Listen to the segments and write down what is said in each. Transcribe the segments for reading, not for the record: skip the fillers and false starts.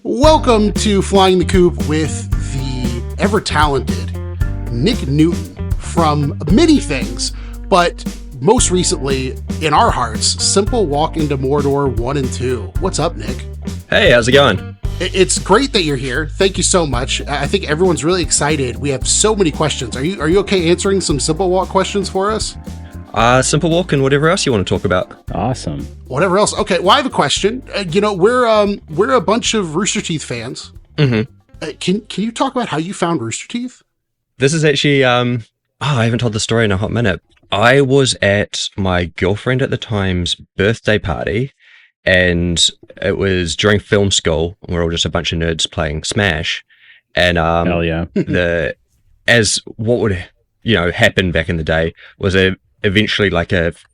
Welcome to Flying the Coop with the ever-talented Nick Newton from many things, but most recently, in our hearts, Simple Walk into Mordor 1 and 2. What's up, Nick? Hey, how's it going? It's great that you're here. Thank you so much. I think everyone's really excited. We have so many questions. Are you okay answering some Simple Walk questions for us? Simple Walk and whatever else you want to talk about. Awesome. Whatever else. Okay, well, I have a question. We're a bunch of Rooster Teeth fans. Mm-hmm. Can you talk about how you found Rooster Teeth? This is actually, I haven't told the story in a hot minute. I was at my girlfriend at the time's birthday party, and it was during film school. We're all just a bunch of nerds playing Smash. And Hell yeah. as what would happen back in the day was eventually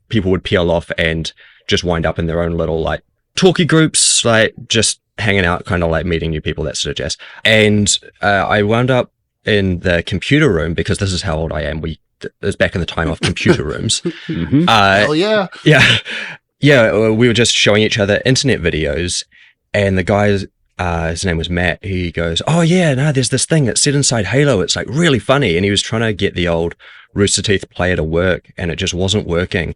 people would peel off and just wind up in their own little like talkie groups, like just hanging out, kind of like meeting new people, that sort of jazz. And I wound up in the computer room because this is how old I am. It was back in the time of computer rooms. Mm-hmm. Hell yeah. Yeah, we were just showing each other internet videos, and the guy, his name was Matt, he goes, oh yeah, no, there's this thing that's set inside Halo, it's like really funny, and he was trying to get the old Rooster Teeth player to work, and it just wasn't working.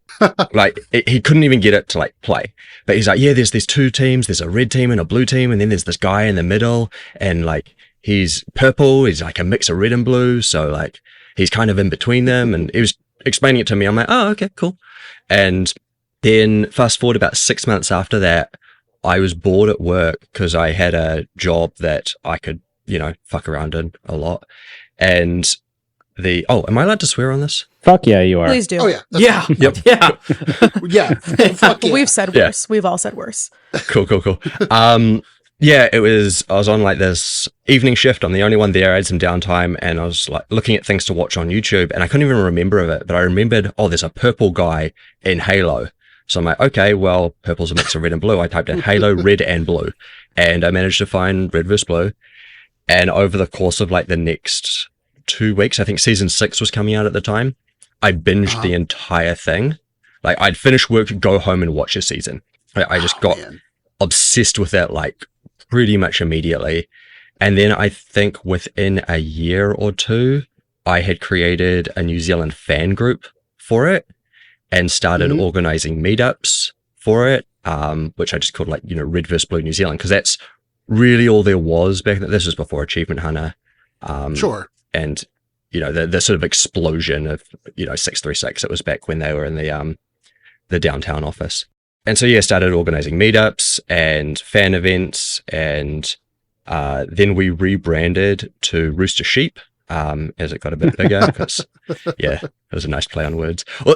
He couldn't even get it to like play. But he's like, yeah, there's these two teams, there's a red team and a blue team, and then there's this guy in the middle, and like he's purple, he's like a mix of red and blue, so like he's kind of in between them, and he was explaining it to me. I'm like, oh, okay, cool. And then fast forward about 6 months after that, I was bored at work because I had a job that I could, fuck around in a lot. And am I allowed to swear on this? Fuck yeah, you are. Please do. Oh yeah. Yeah. Yep. Yeah. Yeah. Fuck yeah. We've said worse. We've all said worse. Cool. Yeah, I was on like this evening shift. I'm the only one there. I had some downtime, and I was like looking at things to watch on YouTube, and I couldn't even remember of it, but I remembered, there's a purple guy in Halo. So I'm like, okay, well, purple's a mix of red and blue. I typed in Halo, red and blue, and I managed to find red versus blue. And over the course of like the next 2 weeks, I think season 6 was coming out at the time, I binged the entire thing. Like I'd finish work, go home and watch a season. I just got obsessed with it like pretty much immediately. And then I think within a year or two, I had created a New Zealand fan group for it and started organizing meetups for it, which I just called like, Red vs. Blue New Zealand, because that's really all there was back then. This was before Achievement Hunter. Sure. And, the sort of explosion of, 636, it was back when they were in the downtown office. And so, yeah, started organizing meetups and fan events, and then we rebranded to Rooster Sheep as it got a bit bigger, because, yeah, it was a nice play on words. Well,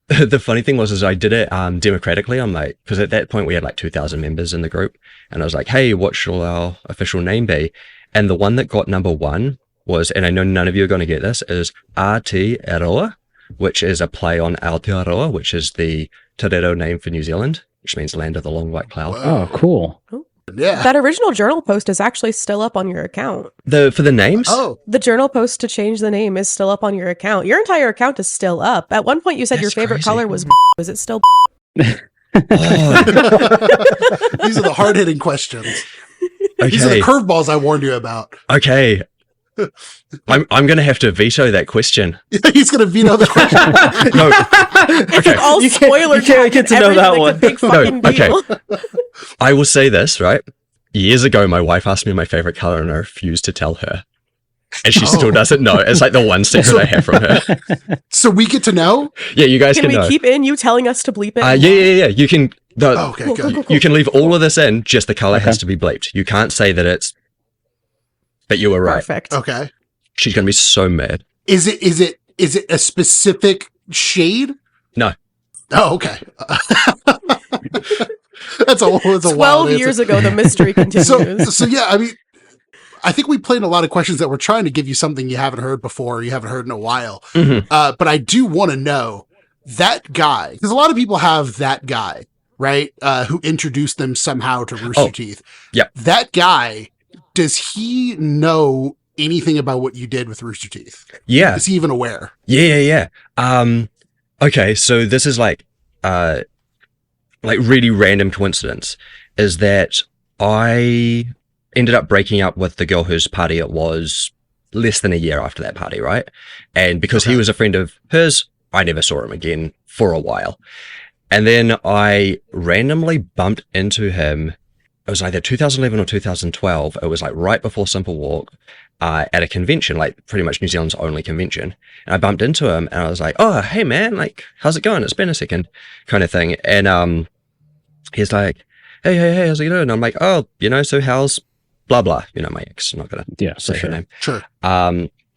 the funny thing was I did it democratically. I'm like, because at that point we had like 2,000 members in the group, and I was like, hey, what shall our official name be? And the one that got number one was, and I know none of you are going to get this, is Aotearoa, which is a play on Aotearoa, which is the Te Reo name for New Zealand, which means land of the long white cloud. Oh, cool. Yeah. That original journal post is actually still up on your account. For the names? Oh. The journal post to change the name is still up on your account. Your entire account is still up. At one point you said your favorite crazy. color was is it still Oh, These are the hard-hitting questions. okay. These are the curveballs I warned you about. Okay. I'm going to have to veto that question. He's going to veto the question. No. It's an all spoiler. You can't get to know that one. A big fucking deal. I will say this, right? Years ago, my wife asked me my favorite color, and I refused to tell her. And she still doesn't know. It's like the one secret I have from her. So we get to know? Yeah, you guys Can can we know. keep in you telling us to bleep it? Yeah. You can. No, Okay, good. you can leave all of this in. Just the color has to be bleeped. You can't say that it's. But you were right. Perfect. Okay. She's gonna be so mad. Is it a specific shade? No. Oh, okay. That's a 12 wild years answer. ago, the mystery continues. So yeah, I mean, I think we played a lot of questions that we're trying to give you something you haven't heard before, you haven't heard in a while. Mm-hmm. But I do want to know that guy, because a lot of people have that guy, right? Who introduced them somehow to Rooster Teeth. Yep. That guy, does he know anything about what you did with Rooster Teeth? Yeah. Is he even aware? Yeah. Okay, so this is like really random coincidence, is that I ended up breaking up with the girl whose party it was less than a year after that party, right? And because he was a friend of hers, I never saw him again for a while. And then I randomly bumped into him. It was either 2011 or 2012. It was like right before Simple Walk at a convention, like pretty much New Zealand's only convention. And I bumped into him and I was like, oh, hey man, like, how's it going? It's been a second kind of thing. And he's like, hey, how's it going? And I'm like, oh, so how's blah, blah, my ex. I'm not going to say her name. Sure.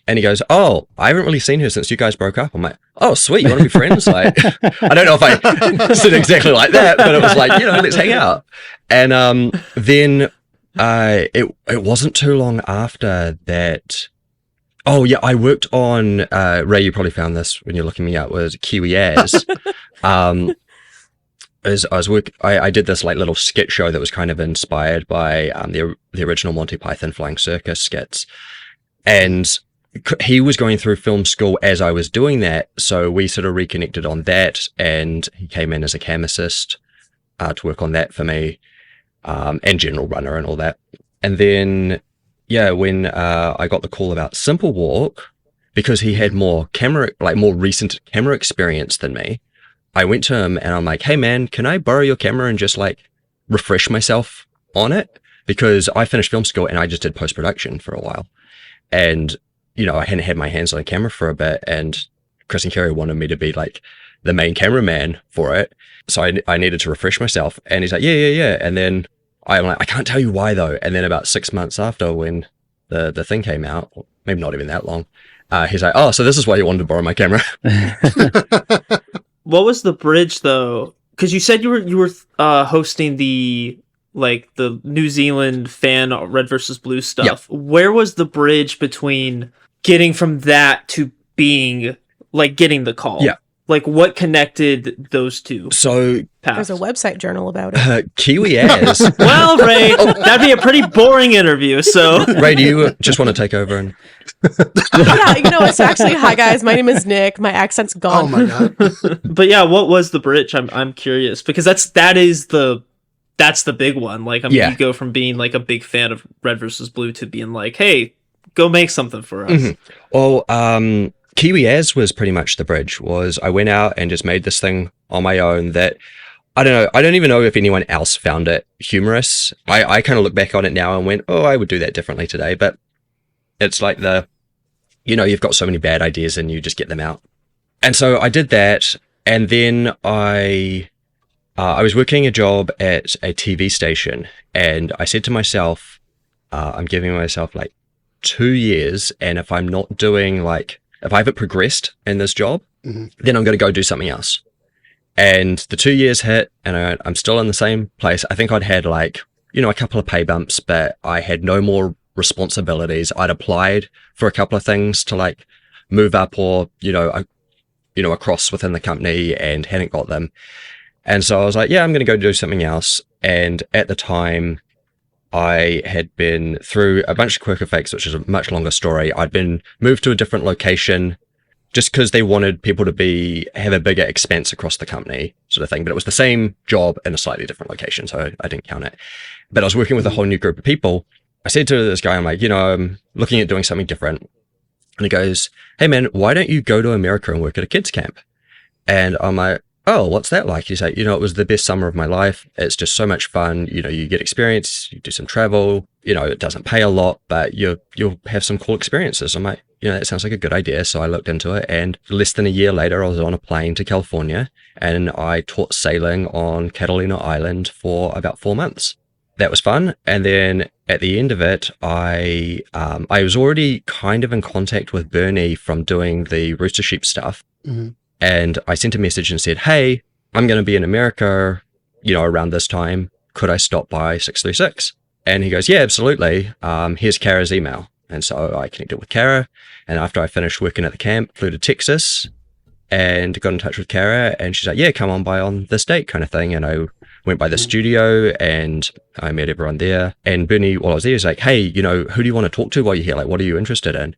And he goes, oh, I haven't really seen her since you guys broke up. I'm like, oh, sweet. You want to be friends? Like, I don't know if I said exactly like that, but it was like, let's hang out. And then it wasn't too long after that. Oh, yeah. I worked on, Ray, you probably found this when you're looking me up, was Kiwi As. As I was I did this like little skit show that was kind of inspired by the original Monty Python Flying Circus skits. And he was going through film school as I was doing that, so we sort of reconnected on that, and he came in as a cam assist to work on that for me, and general runner and all that. And then, when I got the call about Simple Walk, because he had more recent camera experience than me, I went to him and I'm like, hey man, can I borrow your camera and just like refresh myself on it? Because I finished film school and I just did post-production for a while. And I hadn't had my hands on a camera for a bit, and Chris and Kerry wanted me to be like the main cameraman for it. So I needed to refresh myself. And he's like, yeah. And then I'm like, I can't tell you why though. And then about 6 months after, when the thing came out, maybe not even that long, he's like, oh, so this is why you wanted to borrow my camera. What was the bridge though? Because you said you were hosting the New Zealand fan Red versus Blue stuff. Yep. Where was the bridge between getting from that to being getting the call? Yeah. Like, what connected those two? So there's a website journal about it. Kiwi As. Well, Ray, that'd be a pretty boring interview. So, Ray, do you just want to take over? And yeah, it's actually, hi guys, my name is Nick. My accent's gone. Oh my god. But yeah, what was the bridge? I'm curious, because that's the big one. Like, I mean, you go from being like a big fan of Red versus Blue to being like, hey, go make something for us. Mm-hmm. Well, Kiwi As was pretty much the bridge. Was I went out and just made this thing on my own that, I don't know, I don't even know if anyone else found it humorous. I kind of look back on it now and went, oh, I would do that differently today. But it's like you've got so many bad ideas and you just get them out. And so I did that. And then I was working a job at a TV station, and I said to myself, I'm giving myself like 2 years. And if I'm not doing if I haven't progressed in this job, then I'm going to go do something else. And the 2 years hit, and I'm still in the same place. I think I'd had a couple of pay bumps, but I had no more responsibilities. I'd applied for a couple of things to move up or, across within the company, and hadn't got them. And so I was like, yeah, I'm going to go do something else. And at the time, I had been through a bunch of quirk effects, which is a much longer story. I'd been moved to a different location just because they wanted people to have a bigger expense across the company, sort of thing. But it was the same job in a slightly different location, so I didn't count it. But I was working with a whole new group of people. I said to this guy, I'm like, I'm looking at doing something different. And he goes, hey man, why don't you go to America and work at a kids camp? And I'm like, oh, what's that like? He's like, it was the best summer of my life. It's just so much fun. You get experience, you do some travel, it doesn't pay a lot, but you'll have some cool experiences. I'm like, that sounds like a good idea. So I looked into it, and less than a year later, I was on a plane to California, and I taught sailing on Catalina Island for about 4 months. That was fun. And then at the end of it, I was already kind of in contact with Bernie from doing the Rooster Sheep stuff. Mm-hmm. And I sent a message and said, hey, I'm going to be in America, around this time. Could I stop by 636? And he goes, yeah, absolutely. Here's Kara's email. And so I connected with Kara. And after I finished working at the camp, flew to Texas and got in touch with Kara. And she's like, yeah, come on by on this date kind of thing. And I went by the studio and I met everyone there. And Bernie, while I was there, was like, hey, who do you want to talk to while you're here? Like, what are you interested in?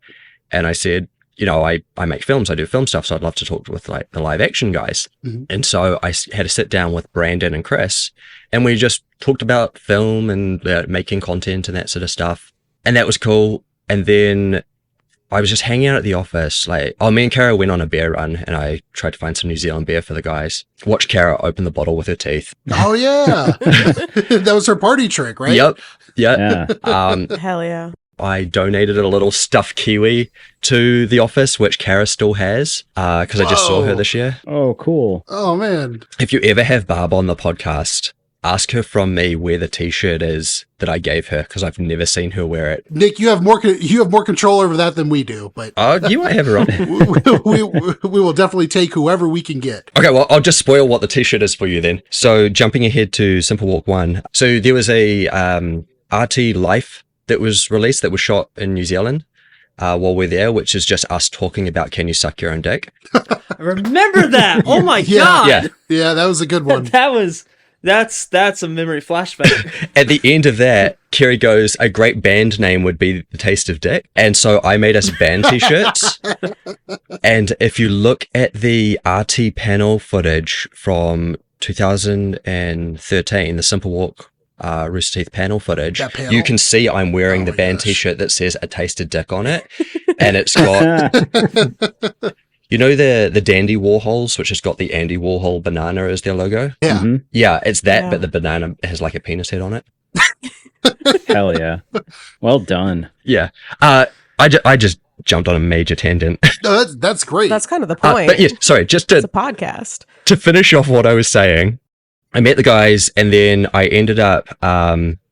And I said, I make films, I do film stuff, so I'd love to talk with like the live action guys. Mhm. And so I had to sit down with Brandon and Chris, and we just talked about film and making content and that sort of stuff. And that was cool. And then I was just hanging out at the office. Me and Kara went on a beer run, and I tried to find some New Zealand beer for the guys. Watch Kara open the bottle with her teeth. Oh yeah, that was her party trick, right? Yep. Yeah. Hell yeah. I donated a little stuffed kiwi to the office, which Kara still has, because I just saw her Whoa. this year. Oh, cool. Oh man. If you ever have Barb on the podcast, ask her from me where the t-shirt is that I gave her, because I've never seen her wear it. Nick, you have more control over that than we do, but Oh, you might have her on. we will definitely take whoever we can get. Okay, well, I'll just spoil what the t-shirt is for you then. So jumping ahead to Simple Walk 1. So there was a RT Life that was released that was shot in New Zealand while we're there, which is just us talking about can you suck your own dick. I remember that. Oh my Yeah. god. Yeah. Yeah, that was a good one. That's a memory flashback. At the end of that, Kerry goes, a great band name would be The Taste of Dick. And so I made us band t-shirts. And if you look at the RT panel footage from 2013, the Simple Walk Rooster Teeth panel footage, That panel? you can see I'm wearing Oh the my band gosh. t-shirt that says a tasted dick on it. And it's got, you know, the Dandy Warhols, which has got the Andy Warhol banana as their logo? Yeah. Mhm. Yeah, it's that, Yeah. but the banana has like a penis head on it. Hell yeah. Well done. Yeah. I just jumped on a major tangent. No, that's great. That's kind of the point. But yes, sorry, just It's a to podcast. finish off what I was saying, I met the guys, and then I ended up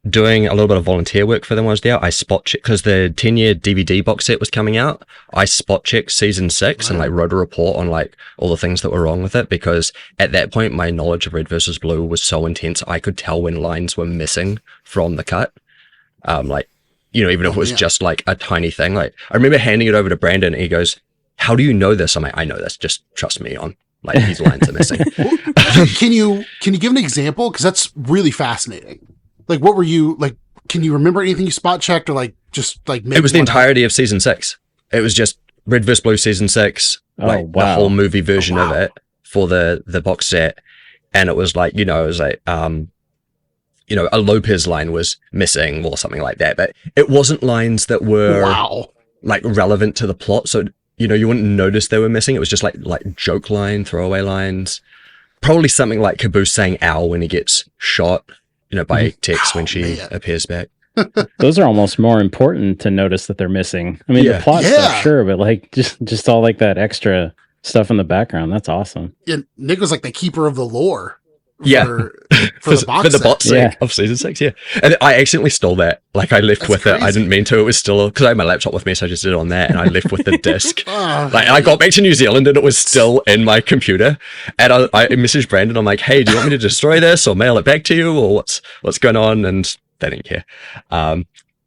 doing a little bit of volunteer work for them while I was there. I spot checked, because the 10-year DVD box set was coming out. I spot checked season 6 and like wrote a report on like all the things that were wrong with it, because at that point my knowledge of Red versus Blue was so intense I could tell when lines were missing from the cut. Even if it was yeah. just like a tiny thing. Like I remember handing it over to Brandon, and he goes, "How do you know this?" I'm like, "I know this. Just trust me on like these lines are missing." Can you give an example? Because that's really fascinating. Like, what were you like? Can you remember anything you spot checked, or like just like It was the one up? entirety of season 6. It was just Red vs. Blue season 6, Oh, like the wow. whole movie version Oh, of wow. it for the box set. And it was like, it was like, a Lopez line was missing or something like that. But it wasn't lines that were Wow. like relevant to the plot. So, you wouldn't notice they were missing. It was just like joke line, throwaway lines. Probably something like Caboose saying ow when he gets shot, by Tex when she man. appears back. Those are almost more important to notice that they're missing. I mean, Yeah. the plot Yeah. stuff, sure, but like just all like that extra stuff in the background. That's awesome. And Nick was like the keeper of the lore. Yeah. For the box set. set Yeah. of season 6, yeah. And I accidentally stole that. Like I left That's with it. I crazy. didn't mean to. It was still because I had my laptop with me, so I just did it on that, and I left with the disc. Ah, Like I got back to New Zealand and it was still in my computer. And I messaged Brandon. I'm like, "Hey, do you want me to destroy this or mail it back to you, or what's going on?" And they didn't care.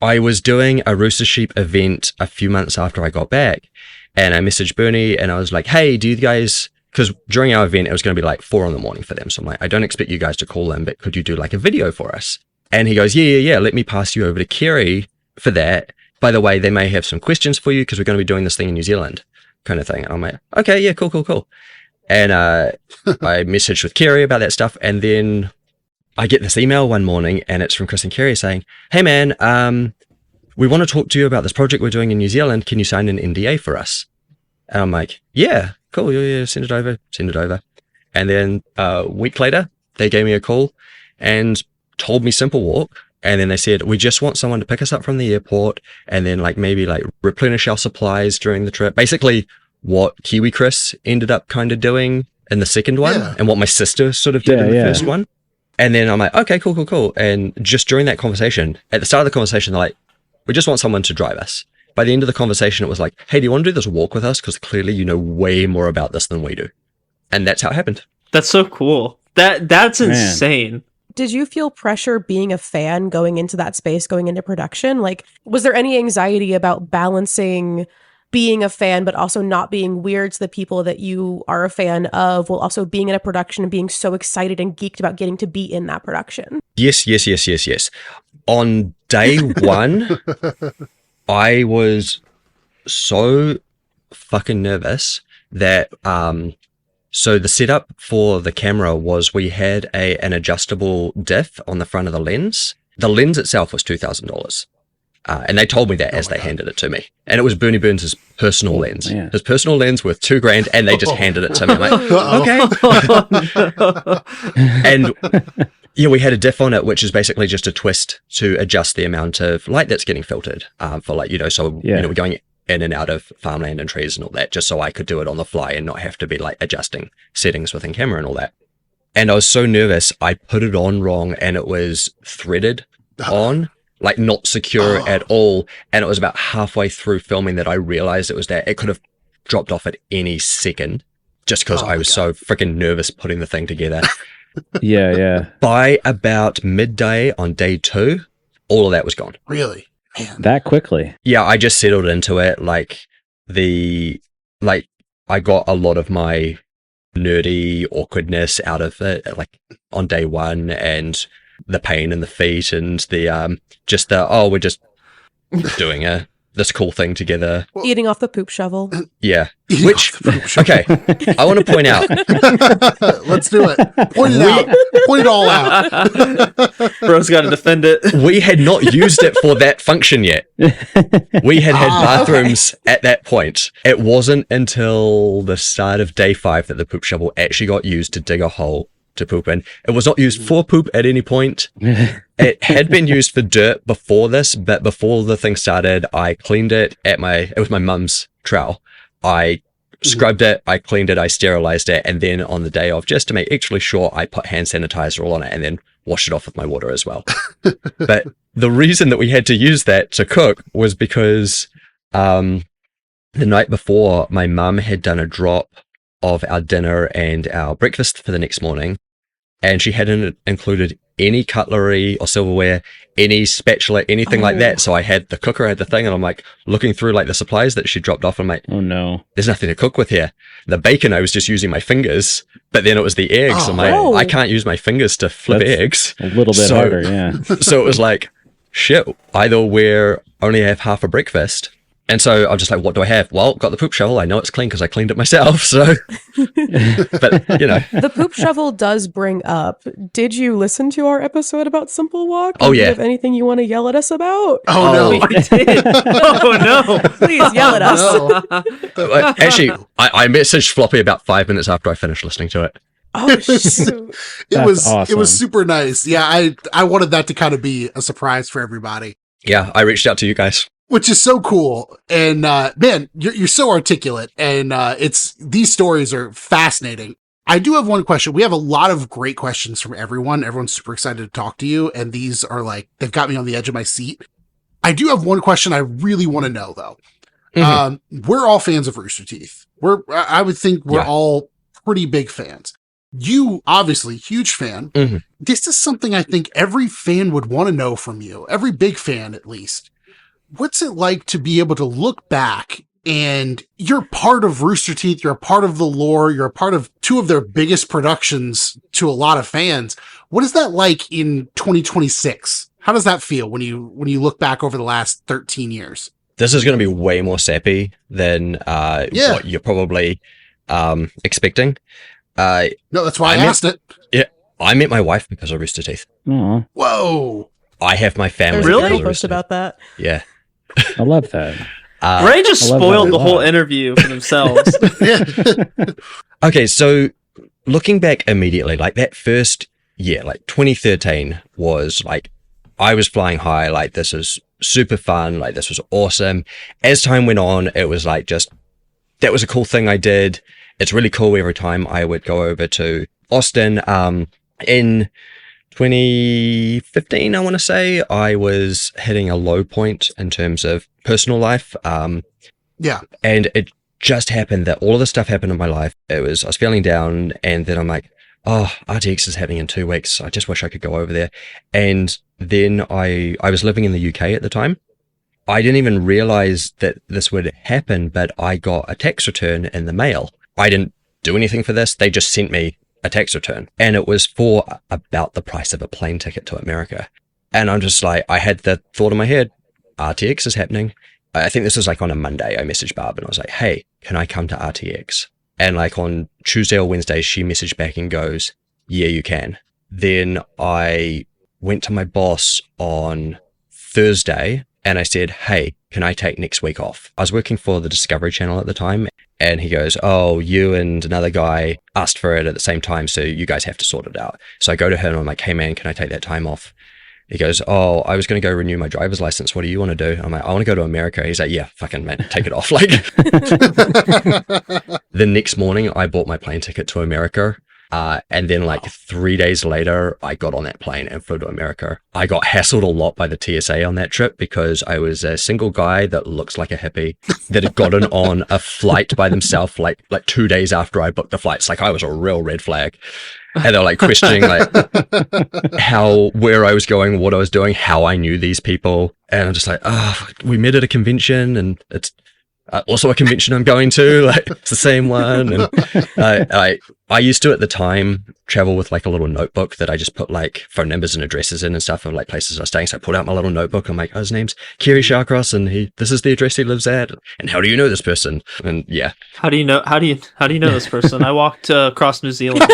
I was doing a Rooster Sheep event a few months after I got back, and I messaged Bernie and I was like, "Hey, do you guys?" Because during our event, it was going to be like 4 a.m. for them. So I'm like, "I don't expect you guys to call in, but could you do like a video for us?" And he goes, yeah. Let me pass you over to Kerry for that. By the way, they may have some questions for you because we're going to be doing this thing in New Zealand, kind of thing. And I'm like, "Okay, yeah, cool. And I messaged with Kerry about that stuff. And then I get this email one morning, and it's from Chris and Kerry saying, "Hey man, we want to talk to you about this project we're doing in New Zealand. Can you sign an NDA for us?" And I'm like, "Yeah, cool. Yeah, send it over. And then a week later, they gave me a call and told me Simple Walk. And then they said, "We just want someone to pick us up from the airport and then maybe replenish our supplies during the trip." Basically what Kiwi Chris ended up kind of doing in the second one, Yeah. and what my sister sort of did in the Yeah. first one. And then I'm like, "Okay, cool. And just during that conversation, at the start of the conversation, they're like, "We just want someone to drive us." By the end of the conversation, it was like, "Hey, do you want to do this walk with us? Because clearly you know way more about this than we do." And that's how it happened. That's so cool. That's Man. insane. Did you feel pressure being a fan going into that space, going into production? Like, was there any anxiety about balancing being a fan, but also not being weird to the people that you are a fan of, while also being in a production and being so excited and geeked about getting to be in that production? Yes. On day one, I was so fucking nervous that, so the setup for the camera was we had an adjustable diff on the front of the lens. The lens itself was $2,000. And they told me that as they handed it to me. And it was Bernie Burns' personal lens. Man. His personal lens worth $2,000, and they just handed it to me. I'm like, okay. And yeah, we had a diff on it, which is basically just a twist to adjust the amount of light that's getting filtered for like, so, we're going in and out of farmland and trees and all that, just so I could do it on the fly and not have to be like adjusting settings within camera and all that. And I was so nervous, I put it on wrong and it was threaded on. Like not secure at all. And it was about halfway through filming that I realized it was that. It could have dropped off at any second just because I was so freaking nervous putting the thing together. Yeah. By about midday on day 2, all of that was gone. Really? Man. That quickly? Yeah, I just settled into it. I got a lot of my nerdy awkwardness out of it, like on day 1, and the pain in the feet and the we're just doing this cool thing together, Eating off the poop shovel. yeah. Which okay, I want to point out. Let's do it. Point it out. Point it all out. Bro's got to defend it. We had not used it for that function yet. We had bathrooms at that point. It wasn't until the start of day 5 that the poop shovel actually got used to dig a hole to poop in. It was not used for poop at any point. It had been used for dirt before this, but before the thing started, I cleaned it it was my mum's trowel. I scrubbed it, I cleaned it, I sterilized it, and then on the day of, just to make extra sure, I put hand sanitizer all on it and then washed it off with my water as well. But the reason that we had to use that to cook was because the night before, my mum had done a drop of our dinner and our breakfast for the next morning, and she hadn't included any cutlery or silverware, any spatula, anything like that. So I had the cooker, I had the thing, and I'm like looking through like the supplies that she dropped off. I'm like, oh no, there's nothing to cook with here. The bacon, I was just using my fingers, but then it was the eggs. I'm like, I can't use my fingers to flip eggs. A little bit harder, yeah. So it was like, shit, either we're only have half a breakfast. And so I'm just like, what do I have? Well, got the poop shovel. I know it's clean because I cleaned it myself. So, but The poop shovel does bring up, did you listen to our episode about Simple Walk? Oh, Do you yeah. have anything you want to yell at us about? Oh, no. I did. Oh no! Please yell at us. Actually, I messaged Floppy about 5 minutes after I finished listening to it. Oh, shoot. It was awesome. super nice. Yeah, I wanted that to kind of be a surprise for everybody, Yeah, I reached out to you guys. which is so cool. And man, you're so articulate, and these stories are fascinating. I do have one question. We have a lot of great questions from everyone. Everyone's super excited to talk to you, and these are like, they've got me on the edge of my seat. I do have one question I really want to know though. We're all fans of Rooster Teeth. I would think we're all pretty big fans. You obviously huge fan. This is something I think every fan would want to know from you. Every big fan, at least. What's it like to be able to look back and you're part of Rooster Teeth, you're a part of the lore, you're a part of 2 of their biggest productions to a lot of fans. What is that like in 2026? How does that feel when you look back over the last 13 years? This is going to be way more sappy than what you're probably expecting. No, that's why I asked it. Yeah, I met my wife because of Rooster Teeth. Aw, Whoa. I have my family. There's a Really? because blog of post Rooster about that. Teeth. Yeah. I love that. Ray just I love spoiled that the a whole lot. interview for themselves. Okay, so looking back immediately, like that first year, like 2013 was like, I was flying high, like this is super fun, like this was awesome. As time went on, it was like that was a cool thing I did. It's really cool every time I would go over to Austin. In 2015, I want to say, I was hitting a low point in terms of personal life. Yeah. And it just happened that all of this stuff happened in my life. I was feeling down, and then I'm like, oh, RTX is happening in 2 weeks. I just wish I could go over there. And then I was living in the UK at the time. I didn't even realize that this would happen, but I got a tax return in the mail. I didn't do anything for this. They just sent me a tax return, and it was for about the price of a plane ticket to America. And I'm just like, I had the thought in my head, RTX is happening. I think this was like on a Monday, I messaged Barb and I was like, hey, can I come to RTX? And like on Tuesday or Wednesday, she messaged back and goes, yeah, you can. Then I went to my boss on Thursday and I said, hey, can I take next week off? I was working for the Discovery Channel at the time. And he goes, oh, you and another guy asked for it at the same time, so you guys have to sort it out. So I go to her and I'm like, hey man, can I take that time off? He goes, oh, I was going to go renew my driver's license. What do you want to do? I'm like, I want to go to America. He's like, yeah, fucking man, take it off. Like, the next morning I bought my plane ticket to America. And then like 3 days later, I got on that plane and flew to America. I got hassled a lot by the TSA on that trip because I was a single guy that looks like a hippie that had gotten on a flight by themselves like 2 days after I booked the flights. Like I was a real red flag. And they're like questioning like where I was going, what I was doing, how I knew these people. And I'm just like, we met at a convention and it's also a convention I'm going to, like it's the same one. And I used to at the time travel with like a little notebook that I just put like phone numbers and addresses in and stuff of like places I was staying. So I pulled out my little notebook. I'm like, oh, his name's Kerry Shawcross and this is the address he lives at. And how do you know this person? And yeah. How do you know this person? I walked across New Zealand.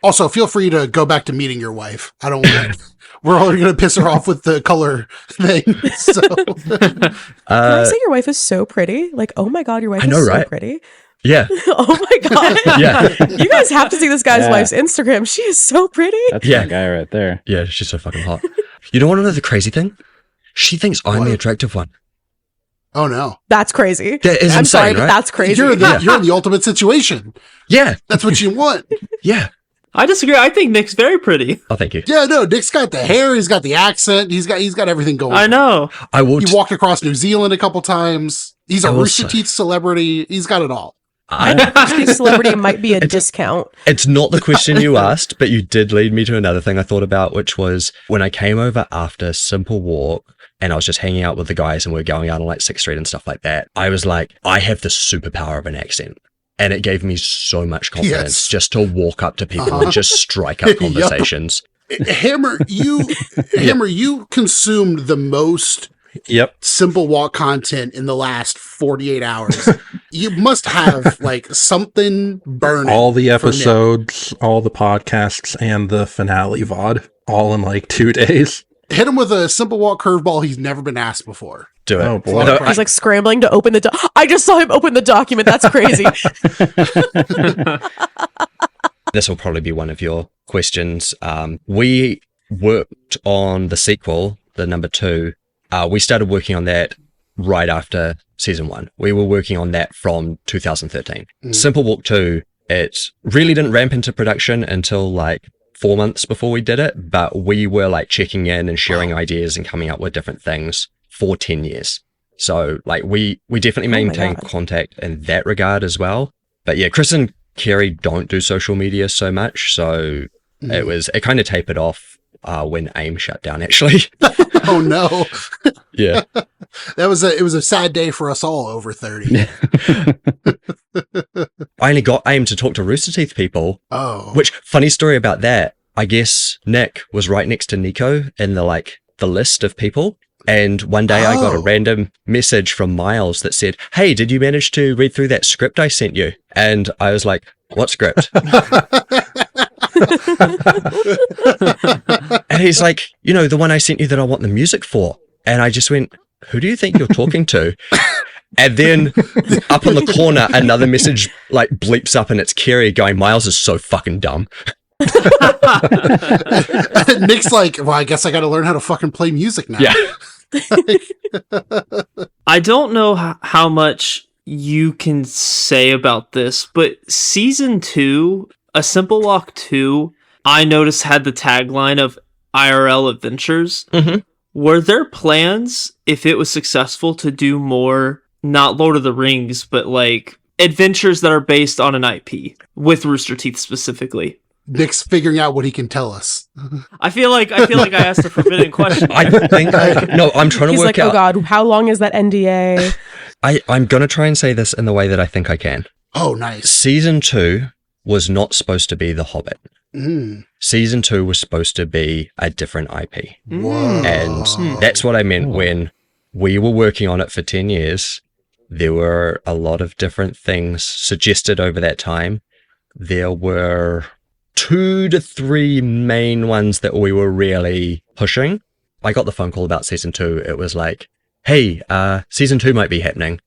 Also, feel free to go back to meeting your wife. I don't want to. We're already going to piss her off with the color thing. So, can I say your wife is so pretty? Like, oh my god, your wife is so pretty. Yeah. Oh my god. Yeah. You guys have to see this guy's wife's Instagram. She is so pretty. That's that guy right there. Yeah, she's so fucking hot. You don't want to know the crazy thing? She thinks I'm the attractive one. Oh no, that's crazy. That is I'm insane, sorry, but right? that's crazy. You're in the ultimate situation. Yeah, that's what you want. Yeah. I disagree. I think Nick's very pretty. Oh, thank you. Yeah, no, Nick's got the hair. He's got the accent. He's got everything going. I know. He walked across New Zealand a couple times. He's a Rooster Teeth celebrity. He's got it all. Rooster Teeth celebrity might be a discount. It's not the question you asked, but you did lead me to another thing I thought about, which was when I came over after Simple Walk and I was just hanging out with the guys and we were going out on like 6th Street and stuff like that. I was like, I have the superpower of an accent. And it gave me so much confidence just to walk up to people and just strike up conversations. Hammer, you consumed the most Simple Walk content in the last 48 hours. You must have like something burning. All the episodes, all the podcasts, and the finale VOD, all in like 2 days. Hit him with a Simple Walk curveball he's never been asked before. Do it. Oh, boy. No, He's like scrambling to open the I just saw him open the document. That's crazy. This will probably be one of your questions. We worked on the sequel, the number 2. We started working on that right after season 1. We were working on that from 2013. Simple Walk 2, it really didn't ramp into production until like 4 months before we did it, but we were like checking in and sharing ideas and coming up with different things for 10 years. So like we definitely maintain contact in that regard as well. But yeah, Chris and Kerry don't do social media so much. So it kind of tapered off when AIM shut down actually. Oh no. Yeah. It was a sad day for us all over 30. I only got AIM to talk to Rooster Teeth people. Oh. Which, funny story about that, I guess Nick was right next to Nico in the list of people. And one day I got a random message from Miles that said, hey, did you manage to read through that script I sent you? And I was like, what script? And he's like, the one I sent you that I want the music for. And I just went, who do you think you're talking to? And then up in the corner, another message bleeps up and it's Kerry going, Miles is so fucking dumb. Nick's like, well, I guess I got to learn how to fucking play music now. Yeah. I don't know how much you can say about this, but season 2, A Simple Walk 2, I noticed had the tagline of IRL Adventures. Mm-hmm. Were there plans, if it was successful, to do more, not Lord of the Rings, but adventures that are based on an IP, with Rooster Teeth specifically? Nick's figuring out what he can tell us. I feel like I asked a forbidden question. I think I'm trying to work out. Oh God, how long is that NDA? I'm going to try and say this in the way that I think I can. Oh, nice. Season 2 was not supposed to be The Hobbit. Season 2 was supposed to be a different IP. Whoa. And that's what I meant when we were working on it for 10 years. There were a lot of different things suggested over that time. There were 2 to 3 main ones that we were really pushing. I got the phone call about season 2. It was like, hey, season 2 might be happening.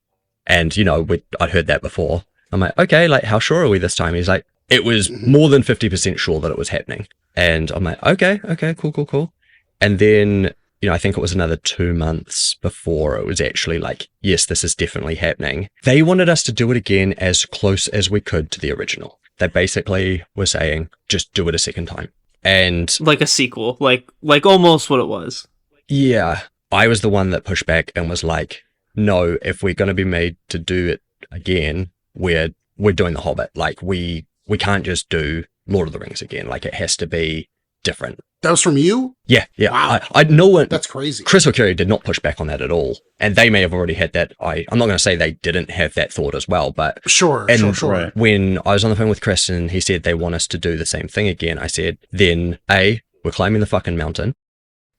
And, I'd heard that before. I'm like, okay, like, how sure are we this time? He's like, it was more than 50% sure that it was happening. And I'm like, okay, cool. And then, I think it was another 2 months before it was actually like, yes, this is definitely happening. They wanted us to do it again as close as we could to the original. They basically were saying, just do it a second time. And like a sequel, like almost what it was. Yeah, I was the one that pushed back and was like, no, if we're going to be made to do it again, we're doing The Hobbit. Like, we can't just do Lord of the Rings again. Like, it has to be different. That was from you? Yeah. Wow. I know one. That's crazy. Chris or Kerry did not push back on that at all. And they may have already had that. I'm not going to say they didn't have that thought as well, but Sure. Right. When I was on the phone with Chris and he said they want us to do the same thing again, I said, then A, we're climbing the fucking mountain,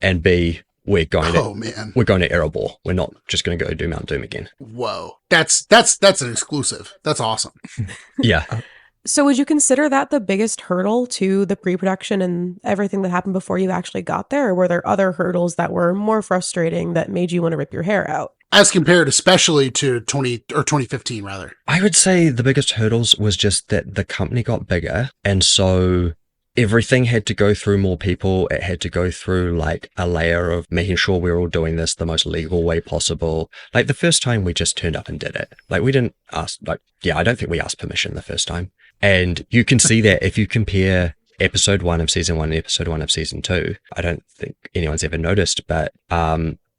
and B, we're going to Erebor. We're not just going to go do Mount Doom again. Whoa. That's an exclusive. That's awesome. Yeah. So would you consider that the biggest hurdle to the pre-production and everything that happened before you actually got there? Or were there other hurdles that were more frustrating that made you want to rip your hair out? As compared especially to 2015 rather. I would say the biggest hurdles was just that the company got bigger, and so everything had to go through more people. It had to go through like a layer of making sure we were all doing this the most legal way possible. Like the first time we just turned up and did it. Like we didn't ask, I don't think we asked permission the first time. And you can see that if you compare episode 1 of season 1 and episode 1 of season 2. I don't think anyone's ever noticed, but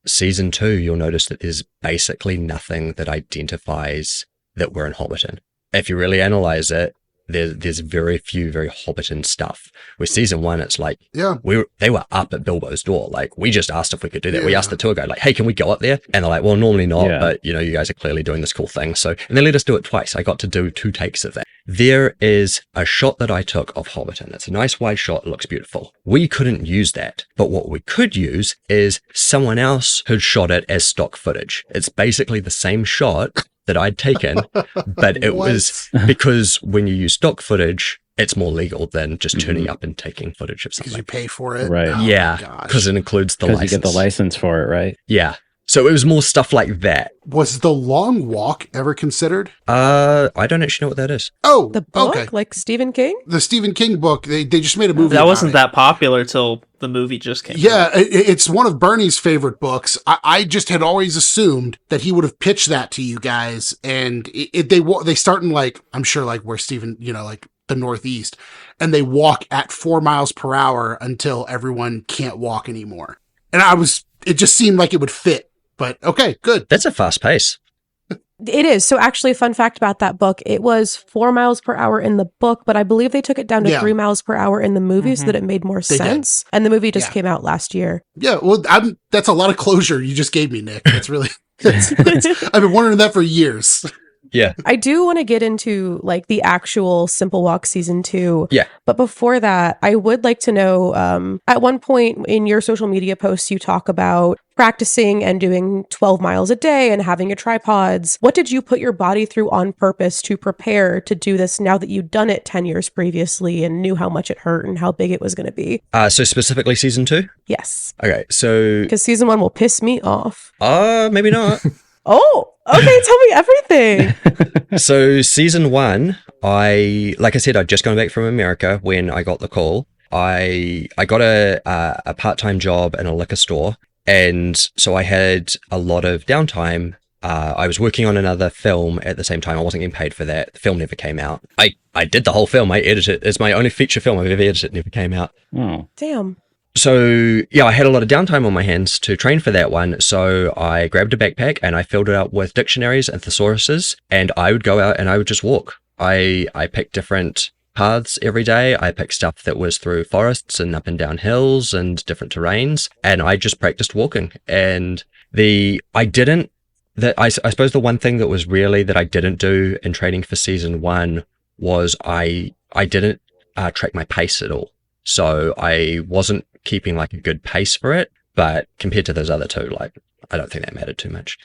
season 2, you'll notice that there's basically nothing that identifies that we're in Hobbiton. If you really analyze it, there's very few very Hobbiton stuff. With season 1, it's like, they were up at Bilbo's door. Like, we just asked if we could do that. Yeah. We asked the tour guide, like, hey, can we go up there? And they're like, well, normally not, but you guys are clearly doing this cool thing. So, and they let us do it twice. I got to do 2 takes of that. There is a shot that I took of Hobbiton. It's a nice wide shot. It looks beautiful. We couldn't use that, but what we could use is someone else had shot it as stock footage. It's basically the same shot that I'd taken, but it was because when you use stock footage, it's more legal than just turning up and taking footage of something. Because you pay for it. Right. Oh, yeah, because it includes the license. Because you get the license for it, right? Yeah. So it was more stuff like that. Was the long walk ever considered? I don't actually know what that is. Oh, The book, okay. like Stephen King? The Stephen King book. They just made a movie. That about wasn't it. that popular till the movie just came out. Yeah, it's one of Bernie's favorite books. I just had always assumed that he would have pitched that to you guys, and they start in like, I'm sure like where Stephen, like the Northeast, and they walk at 4 miles per hour until everyone can't walk anymore. And it just seemed like it would fit. But okay, good. That's a fast pace. It is. So actually, a fun fact about that book, it was 4 miles per hour in the book, but I believe they took it down to 3 miles per hour in the movie so that it made more sense. And the movie just came out last year. Yeah, well, that's a lot of closure you just gave me, Nick. That's really... I've been wondering that for years. Yeah. I do want to get into like the actual Simple Walk season 2. Yeah. But before that, I would like to know, at one point in your social media posts, you talk about practicing and doing 12 miles a day and having your tripods. What did you put your body through on purpose to prepare to do this now that you'd done it 10 years previously and knew how much it hurt and how big it was going to be? So specifically season 2? Yes. Okay, so... Because season 1 will piss me off. Maybe not. Oh, okay. Tell me everything. So season 1, like I said, I'd just gone back from America when I got the call. I got a part-time job in a liquor store, and so I had a lot of downtime. I was working on another film at the same time. I wasn't getting paid for that. The film never came out. I did the whole film. I edited it. It's my only feature film I've ever edited. It never came out. Oh. Damn. So, yeah, I had a lot of downtime on my hands to train for that one. So I grabbed a backpack and I filled it up with dictionaries and thesauruses, and I would go out and I would just walk. I picked different paths every day. I picked stuff that was through forests and up and down hills and different terrains, and I just practiced walking. And I suppose the one thing that was really that I didn't do in training for season 1 was I didn't track my pace at all. So I wasn't keeping like a good pace for it, but compared to those other two, like I don't think that mattered too much.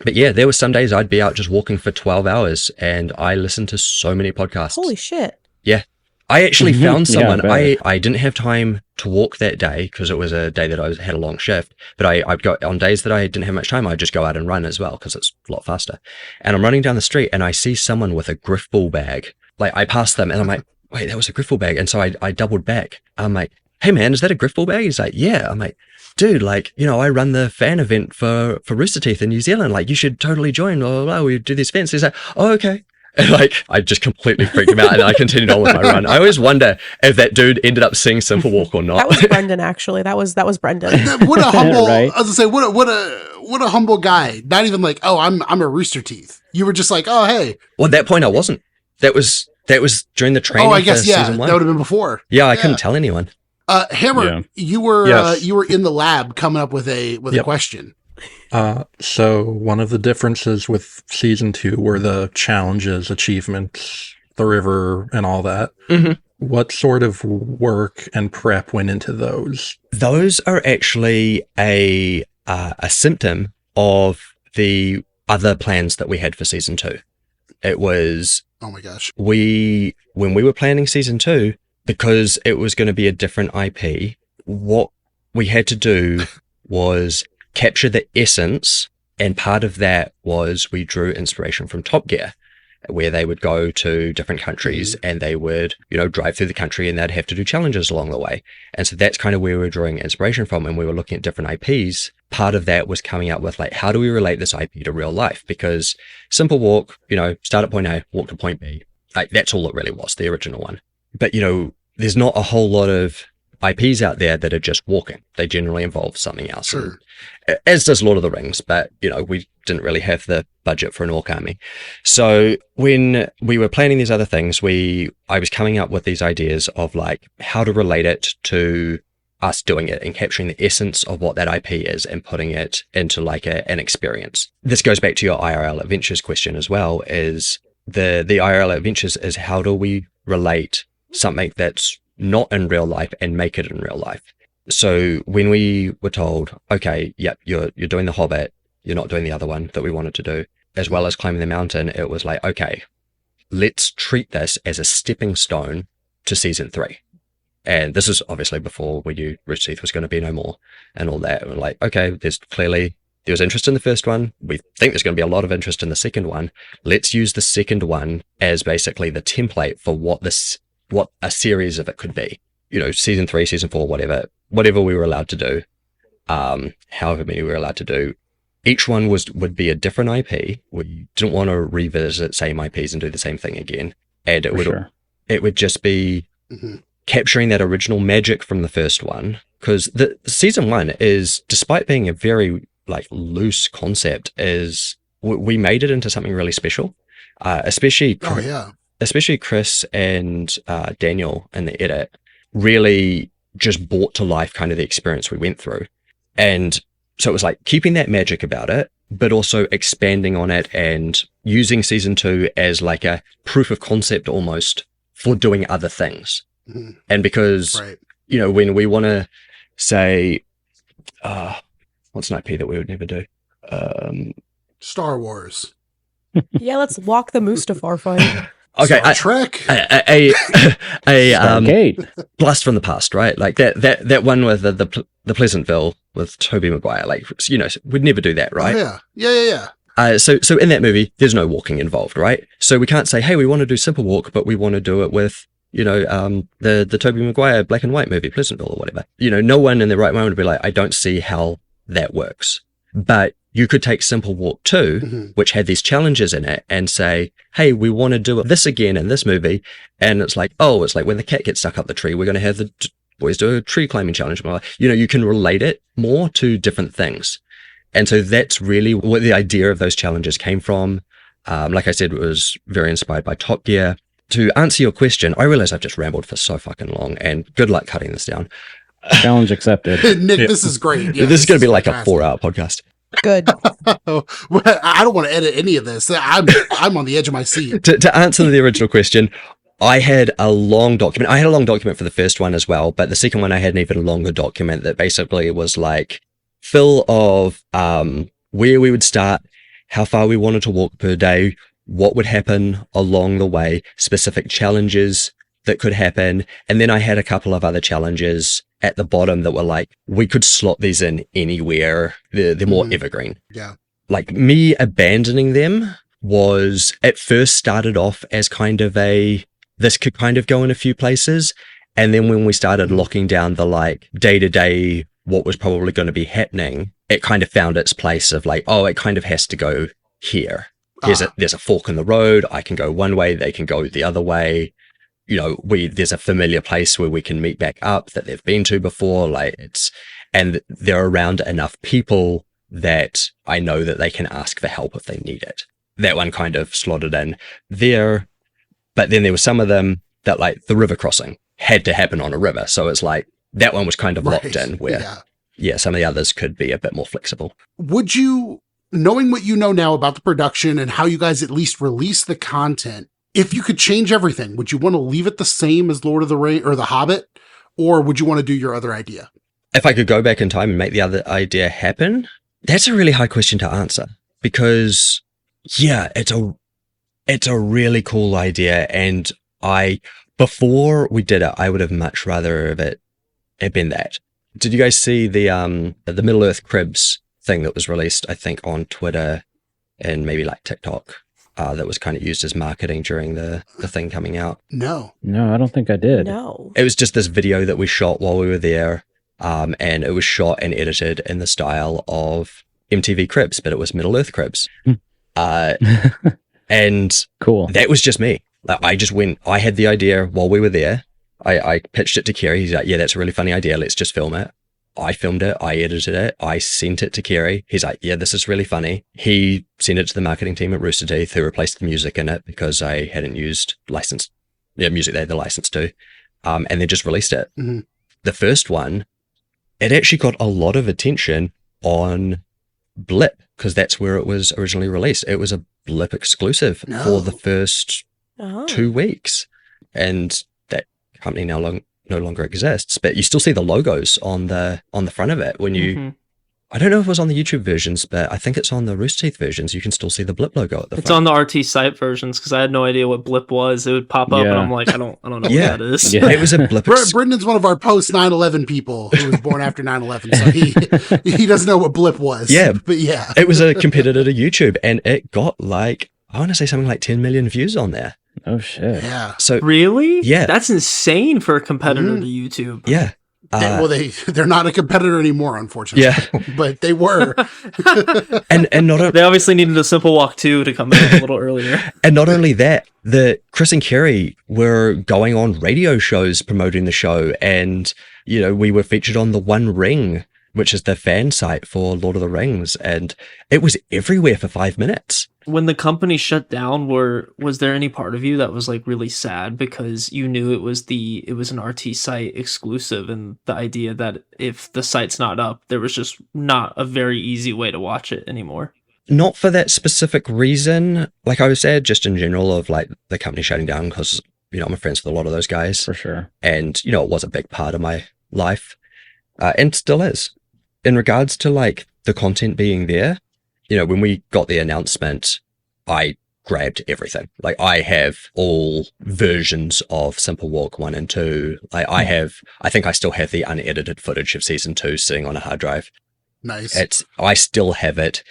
But yeah, there were some days I'd be out just walking for 12 hours and I listened to so many podcasts. Holy shit. Yeah. I actually found Yeah, someone. I bet. I didn't have time to walk that day because it was a day that I had a long shift. But I'd go on days that I didn't have much time. I'd just go out and run as well because it's a lot faster. And I'm running down the street and I see someone with a griffball bag. Like I passed them and I'm like, wait, that was a griffball bag. And so I doubled back. I'm like, hey man, is that a griffball bag? He's like, yeah. I'm like, dude, like, you know, I run the fan event for Rooster Teeth in New Zealand. Like, you should totally join. Blah, blah, blah. We do these events. He's like, oh, okay. And like, I just completely freaked him out and I continued on with my run. I always wonder if that dude ended up seeing Simple Walk or not. That was Brendan, actually. That was Brendan. What a humble, Right. I was gonna say, what a humble guy. Not even like, oh, I'm a Rooster Teeth. You were just like, oh, hey. Well, at that point I wasn't. That was during the training Oh, I guess, for yeah. season That 1. would have been before. Yeah, I couldn't tell anyone. Hammer, Yeah. you were Yes. you were in the lab coming up with a Yep. question. So one of the differences with season 2 were the challenges, achievements, the river, and all that. Mhm. What sort of work and prep went into those? Those are actually a symptom of the other plans that we had for season 2. It was Oh my gosh. when we were planning season 2, because it was going to be a different IP, what we had to do was capture the essence. And part of that was we drew inspiration from Top Gear, where they would go to different countries and they would, you know, drive through the country and they'd have to do challenges along the way. And so that's kind of where we were drawing inspiration from. And we were looking at different IPs. Part of that was coming up with like, how do we relate this IP to real life? Because Simple Walk, you know, start at point A, walk to point B. Like that's all it really was, the original one. But, you know, there's not a whole lot of IPs out there that are just walking. They generally involve something else. Sure. And, as does Lord of the Rings, but, you know, we didn't really have the budget for an orc army. So when we were planning these other things, I was coming up with these ideas of like how to relate it to us doing it and capturing the essence of what that IP is and putting it into like an experience. This goes back to your IRL Adventures question as well, is the IRL Adventures is how do we relate something that's not in real life and make it in real life. So when we were told, okay, yep, you're doing the Hobbit, you're not doing the other one that we wanted to do, as well as climbing the mountain, it was like, okay, let's treat this as a stepping stone to season 3. And this is obviously before we knew Rooster Teeth was going to be no more and all that. We're like, okay, there was interest in the first one. We think there's going to be a lot of interest in the second one. Let's use the second one as basically the template for what a series of it could be. You know, season 3, season 4, whatever we were allowed to do, however many we were allowed to do. Each one would be a different IP. We didn't want to revisit same IPs and do the same thing again. And it would just be capturing that original magic from the first one. Because the season 1 is, despite being a very like loose concept, is we made it into something really special. Especially Chris and Daniel in the edit really just brought to life kind of the experience we went through. And so it was like keeping that magic about it, but also expanding on it and using season 2 as like a proof of concept almost for doing other things. And because, you know, when we want to say, what's an IP that we would never do? Star Wars. Yeah, let's walk the Mustafar fight. Okay, Star Trek. a Stargate. blast from the past, right? Like that one with the Pleasantville with Tobey Maguire. Like, you know, we'd never do that, right? Oh, yeah. So in that movie, there's no walking involved, right? So we can't say, hey, we want to do Simple Walk, but we want to do it with, you know, the Tobey Maguire black and white movie, Pleasantville or whatever. You know, no one in their right mind would be like, I don't see how that works. But you could take Simple Walk 2, which had these challenges in it, and say, hey, we want to do this again in this movie. And it's like, oh, it's like when the cat gets stuck up the tree, we're going to have the boys do a tree climbing challenge. You know, you can relate it more to different things. And so that's really where the idea of those challenges came from. Like I said, it was very inspired by Top Gear. To answer your question, I realize I've just rambled for so fucking long, and good luck cutting this down. Challenge accepted. Nick, this is great. Yeah, this is going to be like fantastic. a 4-hour podcast. Good. I don't want to edit any of this. I'm on the edge of my seat. To answer the original question, I had a long document. I had a long document for the first one as well, but the second one I had an even longer document that basically was like full of where we would start, how far we wanted to walk per day, what would happen along the way, specific challenges that could happen. And then I had a couple of other challenges at the bottom that were like, we could slot these in anywhere. They're more evergreen. Yeah. Like me abandoning them was at first started off as kind of this could kind of go in a few places. And then when we started locking down the like day-to-day, what was probably going to be happening, it kind of found its place of like, oh, it kind of has to go here. There's a fork in the road. I can go one way. They can go the other way. You know, there's a familiar place where we can meet back up that they've been to before. And they're around enough people that I know that they can ask for help if they need it. That one kind of slotted in there. But then there were some of them that like the river crossing had to happen on a river. So it's like that one was kind of locked in where, some of the others could be a bit more flexible. Would you, knowing what you know now about the production and how you guys at least release the content, if you could change everything, would you want to leave it the same as Lord of the Rings or The Hobbit? Or would you want to do your other idea? If I could go back in time and make the other idea happen, that's a really hard question to answer because, it's a really cool idea. And before we did it, I would have much rather it been that. Did you guys see the Middle-earth Cribs thing that was released, I think, on Twitter and maybe like TikTok? That was kind of used as marketing during the thing coming out. No, I don't think I did. No. It was just this video that we shot while we were there. And it was shot and edited in the style of MTV Cribs, but it was Middle-earth Cribs. And cool. That was just me. Like, I had the idea while we were there. I pitched it to Kerry. He's like, yeah, that's a really funny idea. Let's just film it. I filmed it. I edited it. I sent it to Kerry. He's like, yeah, this is really funny. He sent it to the marketing team at Rooster Teeth, who replaced the music in it because I hadn't used music they had the license to. And they just released it. Mm-hmm. The first one, it actually got a lot of attention on Blip because that's where it was originally released. It was a Blip exclusive for the first 2 weeks. And that company no longer exists, but you still see the logos on the front of it when you I don't know if it was on the YouTube versions, but I think it's on the Rooster Teeth versions. You can still see the Blip logo at the front. It's on the RT site versions because I had no idea what Blip was. It would pop up and I'm like, I don't know what that is. Yeah. It was a Blip. Brendan's one of our post 9/11 people who was born after 9/11, so he doesn't know what Blip was. Yeah, but yeah, it was a competitor to YouTube, and it got like I want to say something like 10 million views on there. Oh shit! Yeah. So really, yeah, that's insane for a competitor to YouTube. Yeah. They're not a competitor anymore, unfortunately. Yeah, but they were. and not they obviously needed a Simple Walk 2 to come out a little earlier. And not only that, Chris and Kerry were going on radio shows promoting the show, and we were featured on the One Ring, which is the fan site for Lord of the Rings, and it was everywhere for 5 minutes. When the company shut down, was there any part of you that was like really sad because you knew it was an RT site exclusive, and the idea that if the site's not up, there was just not a very easy way to watch it anymore? Not for that specific reason. Like I was sad just in general of like the company shutting down because, I'm friends with a lot of those guys. For sure. And, it was a big part of my life and still is. In regards to like the content being there, when we got the announcement, I grabbed everything. Like I have all versions of Simple Walk 1 and 2. I think I still have the unedited footage of season 2 sitting on a hard drive. Nice. I still have it.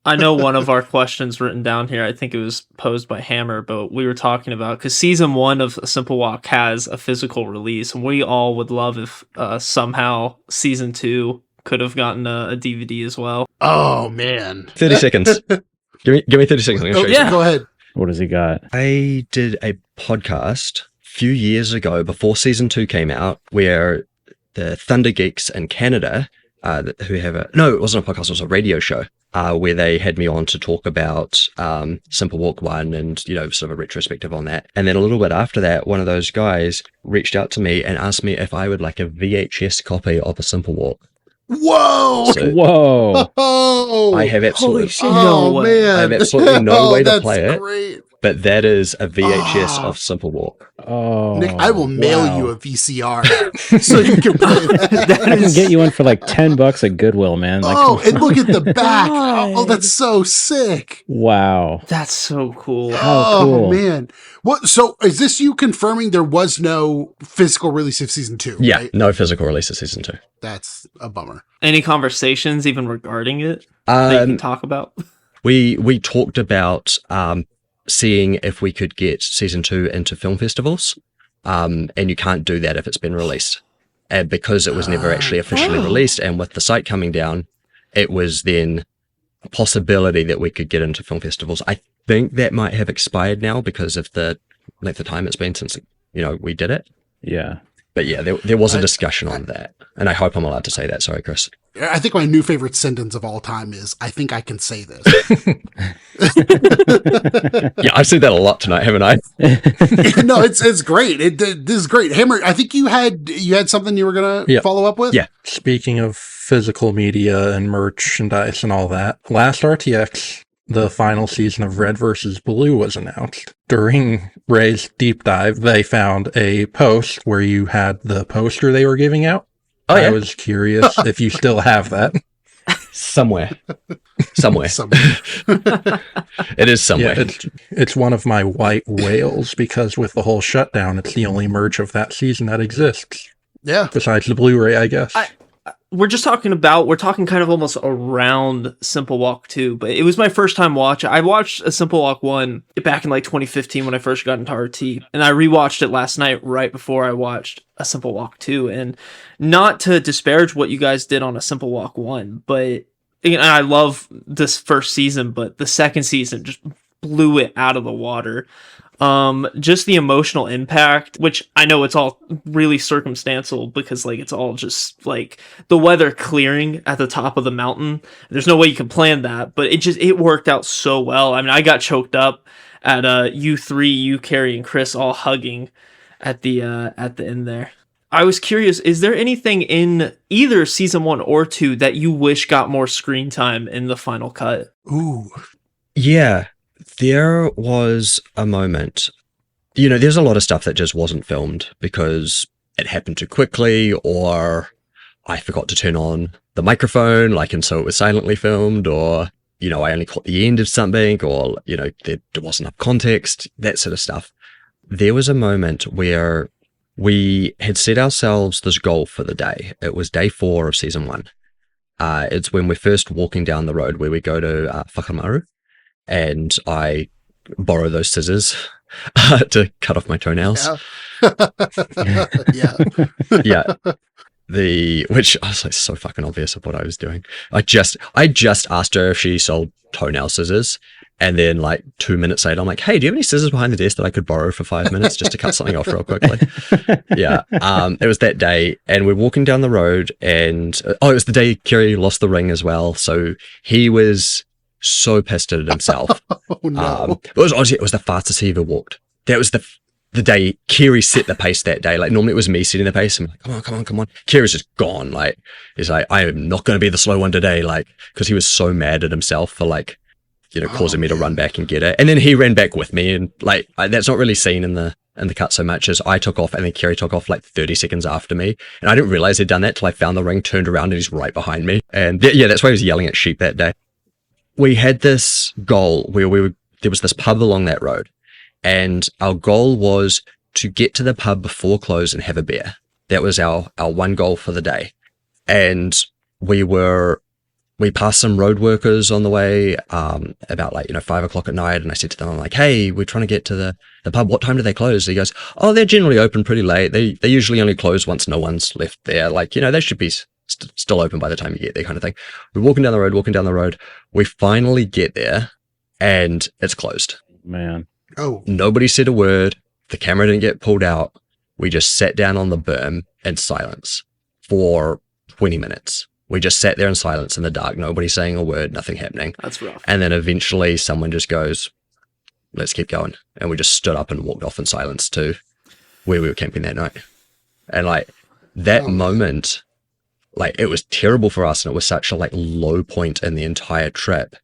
I know one of our questions written down here, I think it was posed by Hammer, but we were talking about, because season 1 of Simple Walk has a physical release, and we all would love if somehow season 2 could have gotten a DVD as well. Oh, man. 30 seconds. Give me 30 seconds. I'm going to show you. Yeah, go ahead. What has he got? I did a podcast a few years ago before season 2 came out where the Thunder Geeks in Canada, who have it wasn't a podcast, it was a radio show, where they had me on to talk about Simple Walk 1 and, sort of a retrospective on that. And then a little bit after that, one of those guys reached out to me and asked me if I would like a VHS copy of a Simple Walk. Whoa! Whoa! Oh, I have absolutely No way. man! I have absolutely no way to play it. Great. but that is a VHS of Simple Walk. Oh, Nick, I will mail wow. you a VCR so you can play that. I can get you one for like $10 at Goodwill, man. Like, Oh, and look at the back. God. Oh, that's so sick. wow. That's so cool. How Oh, cool. man. What? So is this you confirming there was no physical release of season 2? Yeah, Right? no physical release of season 2. That's a bummer. Any conversations even regarding it that you can talk about? We talked about seeing if we could get season 2 into film festivals, and you can't do that if it's been released. And because it was never actually officially released, and with the site coming down, it was then a possibility that we could get into film festivals. I think that might have expired now because of the length of time it's been since we did it. Yeah. But yeah, there was a discussion on that, and I hope I'm allowed to say that. Sorry, Chris. I think my new favorite sentence of all time is, I think I can say this. Yeah, I've said that a lot tonight, haven't I? No, it's great. This is great. Hammer, I think you had something you were going to Yeah. follow up with? Yeah. Speaking of physical media and merchandise and all that, last RTX, the final season of Red vs. Blue was announced. During Ray's deep dive, they found a post where you had the poster they were giving out. Oh, yeah. I was curious if you still have that. Somewhere. It is somewhere. Yeah, it's one of my white whales because with the whole shutdown, it's the only merch of that season that exists. Yeah. Besides the Blu-ray, I guess. We're talking kind of almost around Simple Walk 2, but it was my first time watch. I watched a Simple Walk 1 back in like 2015 when I first got into RT, and I rewatched it last night right before I watched a Simple Walk 2. And not to disparage what you guys did on a Simple Walk 1, but and I love this first season, but the second season just blew it out of the water. Just the emotional impact, which I know it's all really circumstantial because like it's all just like the weather clearing at the top of the mountain. There's no way you can plan that, but it worked out so well. I mean, I got choked up at you three, you, Carrie, and Chris all hugging at the end there. I was curious, is there anything in either season 1 or 2 that you wish got more screen time in the final cut? Ooh. Yeah, there was a moment. There's a lot of stuff that just wasn't filmed because it happened too quickly, or I forgot to turn on the microphone, and so it was silently filmed, or, I only caught the end of something, or, there wasn't enough context, that sort of stuff. There was a moment where we had set ourselves this goal for the day. It was day 4 of season 1. It's when we're first walking down the road where we go to Whakamaru, and I borrow those scissors to cut off my toenails. Yeah. Yeah. Which I was like so fucking obvious of what I was doing. I just asked her if she sold toenail scissors, and then 2 minutes later I'm like, hey, do you have any scissors behind the desk that I could borrow for 5 minutes just to cut something off real quickly? Yeah. It was that day, and we're walking down the road, and it was the day Kerry lost the ring as well, so he was so pissed at himself. Oh, no. It was the fastest he ever walked. That was the day Kerry set the pace that day. Normally it was me setting the pace. I'm like, come on. Kerry's just gone. He's like, I am not going to be the slow one today. Because he was so mad at himself for causing me to run back and get it. And then he ran back with me, and that's not really seen in the cut so much as I took off, and then Kerry took off 30 seconds after me. And I didn't realize he'd done that till I found the ring, turned around, and he's right behind me. And that's why he was yelling at sheep that day. We had this goal where there was this pub along that road, and our goal was to get to the pub before close and have a beer. That was our one goal for the day. And we passed some road workers on the way, about 5 o'clock at night. And I said to them, I'm like, hey, we're trying to get to the pub. What time do they close? He goes, oh, they're generally open pretty late. They usually only close once no one's left there. They should be still open by the time you get there, kind of thing. We're walking down the road. We finally get there, and it's closed. Man. Oh. Nobody said a word. The camera didn't get pulled out. We just sat down on the berm in silence for 20 minutes. We just sat there in silence in the dark. Nobody saying a word, nothing happening. That's rough. And then eventually someone just goes, let's keep going. And we just stood up and walked off in silence to where we were camping that night. And that moment, it was terrible for us, and it was such a low point in the entire trip.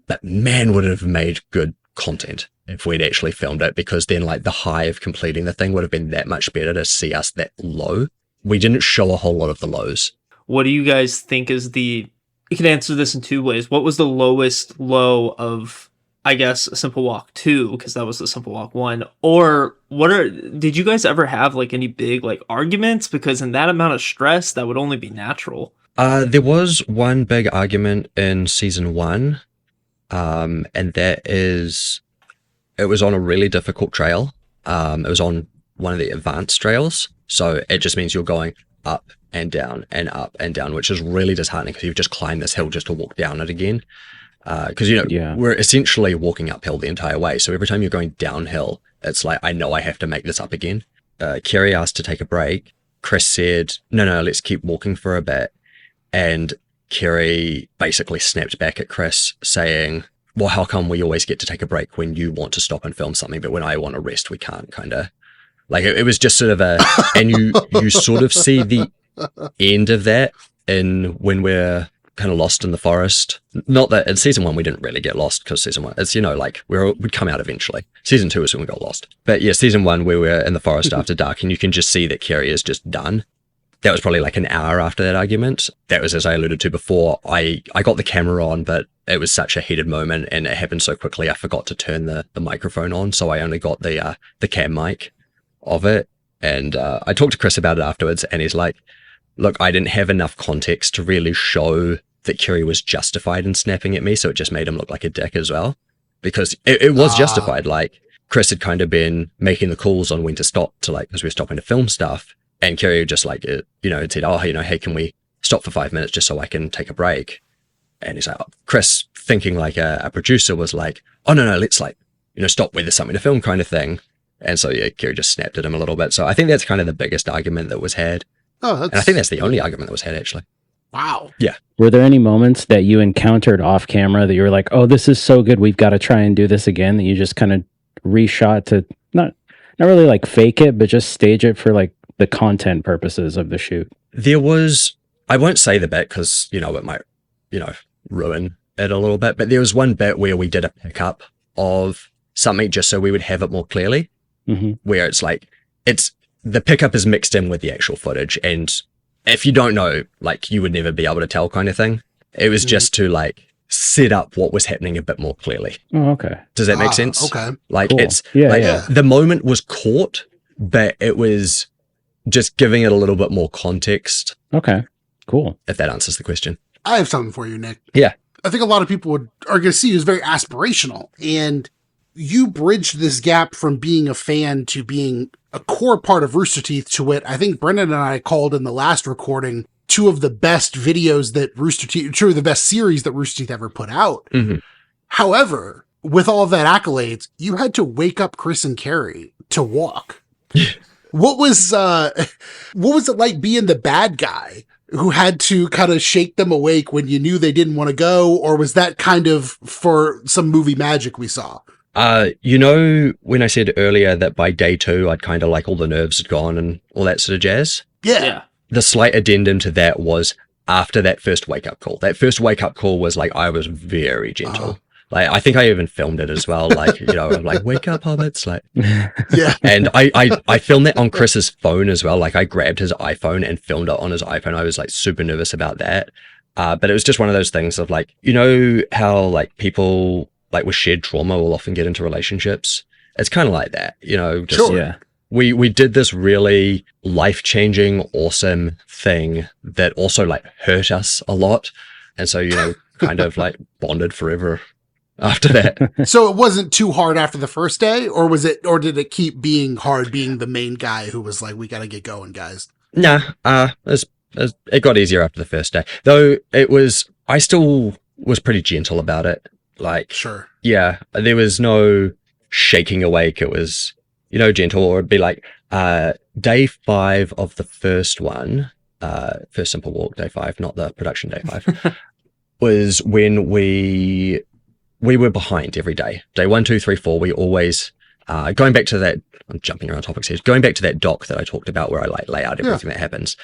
But man, would it have made good content. if we'd actually filmed it, because then like the high of completing the thing would have been that much better to see us that low. We didn't show a whole lot of the lows. What do you guys think is you can answer this in two ways. What was the lowest low of, I guess, a Simple Walk 2, because that was the Simple Walk 1? Or did you guys ever have like any big like arguments? Because in that amount of stress, that would only be natural. There was one big argument in season 1, and that is, it was on a really difficult trail. It was on one of the advanced trails, so it just means you're going up and down, which is really disheartening because you've just climbed this hill just to walk down it again. Because we're essentially walking uphill the entire way, so every time you're going downhill, it's like, I know I have to make this up again. Kerry asked to take a break. Chris said, no, let's keep walking for a bit. And Kerry basically snapped back at Chris saying, well, how come we always get to take a break when you want to stop and film something, but when I want to rest, we can't, kind of. Like, it was just sort of and you sort of see the end of that when we're kind of lost in the forest. Not that in season 1 we didn't really get lost, because season 1, it's, like we'd come out eventually. Season 2 is when we got lost. But yeah, season 1 we were in the forest after dark, and you can just see that Kerry is just done. That was probably like an hour after that argument. That was, as I alluded to before, I got the camera on, but it was such a heated moment and it happened so quickly I forgot to turn the microphone on, so I only got the cam mic of it. And I talked to Chris about it afterwards, and he's like, look, I didn't have enough context to really show that Kerry was justified in snapping at me, so it just made him look like a dick as well. Because it was justified. Like, Chris had kind of been making the calls on when to stop to, like, because we were stopping to film stuff. And Kerry just like, had said, hey, can we stop for 5 minutes just so I can take a break? And he's like, Chris, thinking like a producer, was like, oh, no, let's like, stop where there's something to film kind of thing. And so, yeah, Kerry just snapped at him a little bit. So I think that's kind of the biggest argument that was had. And I think that's the only argument that was had, actually. Wow. Yeah. Were there any moments that you encountered off camera that you were like, oh, this is so good, we've got to try and do this again, that you just kind of reshot to not really like fake it, but just stage it for like the content purposes of the shoot? There was, I won't say the bit because, it might, ruin it a little bit, but there was one bit where we did a pickup of something just so we would have it more clearly, where it's like, the pickup is mixed in with the actual footage, and if you don't know, like, you would never be able to tell kind of thing. It was just to like set up what was happening a bit more clearly. Oh, okay. Does that make sense? Okay. Like, cool. It's the moment was caught, but it was just giving it a little bit more context. Okay, cool. If that answers the question. I have something for you, Nick. Yeah. I think a lot of people are going to see you as very aspirational, and you bridged this gap from being a fan to being a core part of Rooster Teeth, to wit, I think Brendan and I called in the last recording two of the best videos that two of the best series that Rooster Teeth ever put out. However, with all of that accolades, you had to wake up Chris and Kerry to walk. What was it like being the bad guy who had to kind of shake them awake when you knew they didn't want to go? Or was that kind of for some movie magic we saw? When I said earlier that by day 2, I'd kind of like all the nerves had gone and all that sort of jazz? Yeah. The slight addendum to that was after that first wake-up call. That first wake-up call was like, I was very gentle. Like, I think I even filmed it as well. Like, I'm like, wake up, hobbits. Like, yeah. And I filmed that on Chris's phone as well. Like, I grabbed his iPhone and filmed it on his iPhone. I was like super nervous about that. But it was just one of those things of like, how like people like with shared trauma will often get into relationships. It's kind of like that, Sure. Yeah. We did this really life-changing, awesome thing that also like hurt us a lot. And so, kind of like bonded forever after that. So it wasn't too hard after the first day, or did it keep being hard being the main guy who was like, we got to get going, guys? Nah, it got easier after the first day. Though I still was pretty gentle about it. Like, sure. Yeah, there was no shaking awake. It was, gentle, or it'd be like, day 5 of the first one, first Simple Walk, day 5, not the production day 5, was when we were behind every day. Day 1, 2, 3, 4, we always, going back to that, I'm jumping around topics here, going back to that doc that I talked about where I like lay out everything that happens.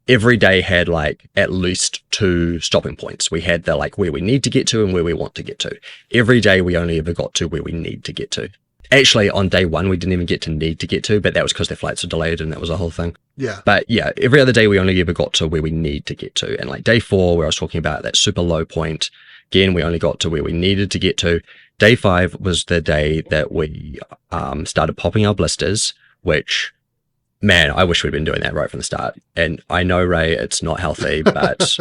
Every day had like at least 2 stopping points. We had the like where we need to get to and where we want to get to. Every day we only ever got to where we need to get to. Actually, on day one, we didn't even need to get to, but that was because their flights were delayed and that was a whole thing. Yeah. But yeah, every other day we only ever got to where we need to get to. And like day 4, where I was talking about that super low point, again, we only got to where we needed to get to. Day 5 was the day that we started popping our blisters, which, man, I wish we'd been doing that right from the start. And I know, Ray, it's not healthy, but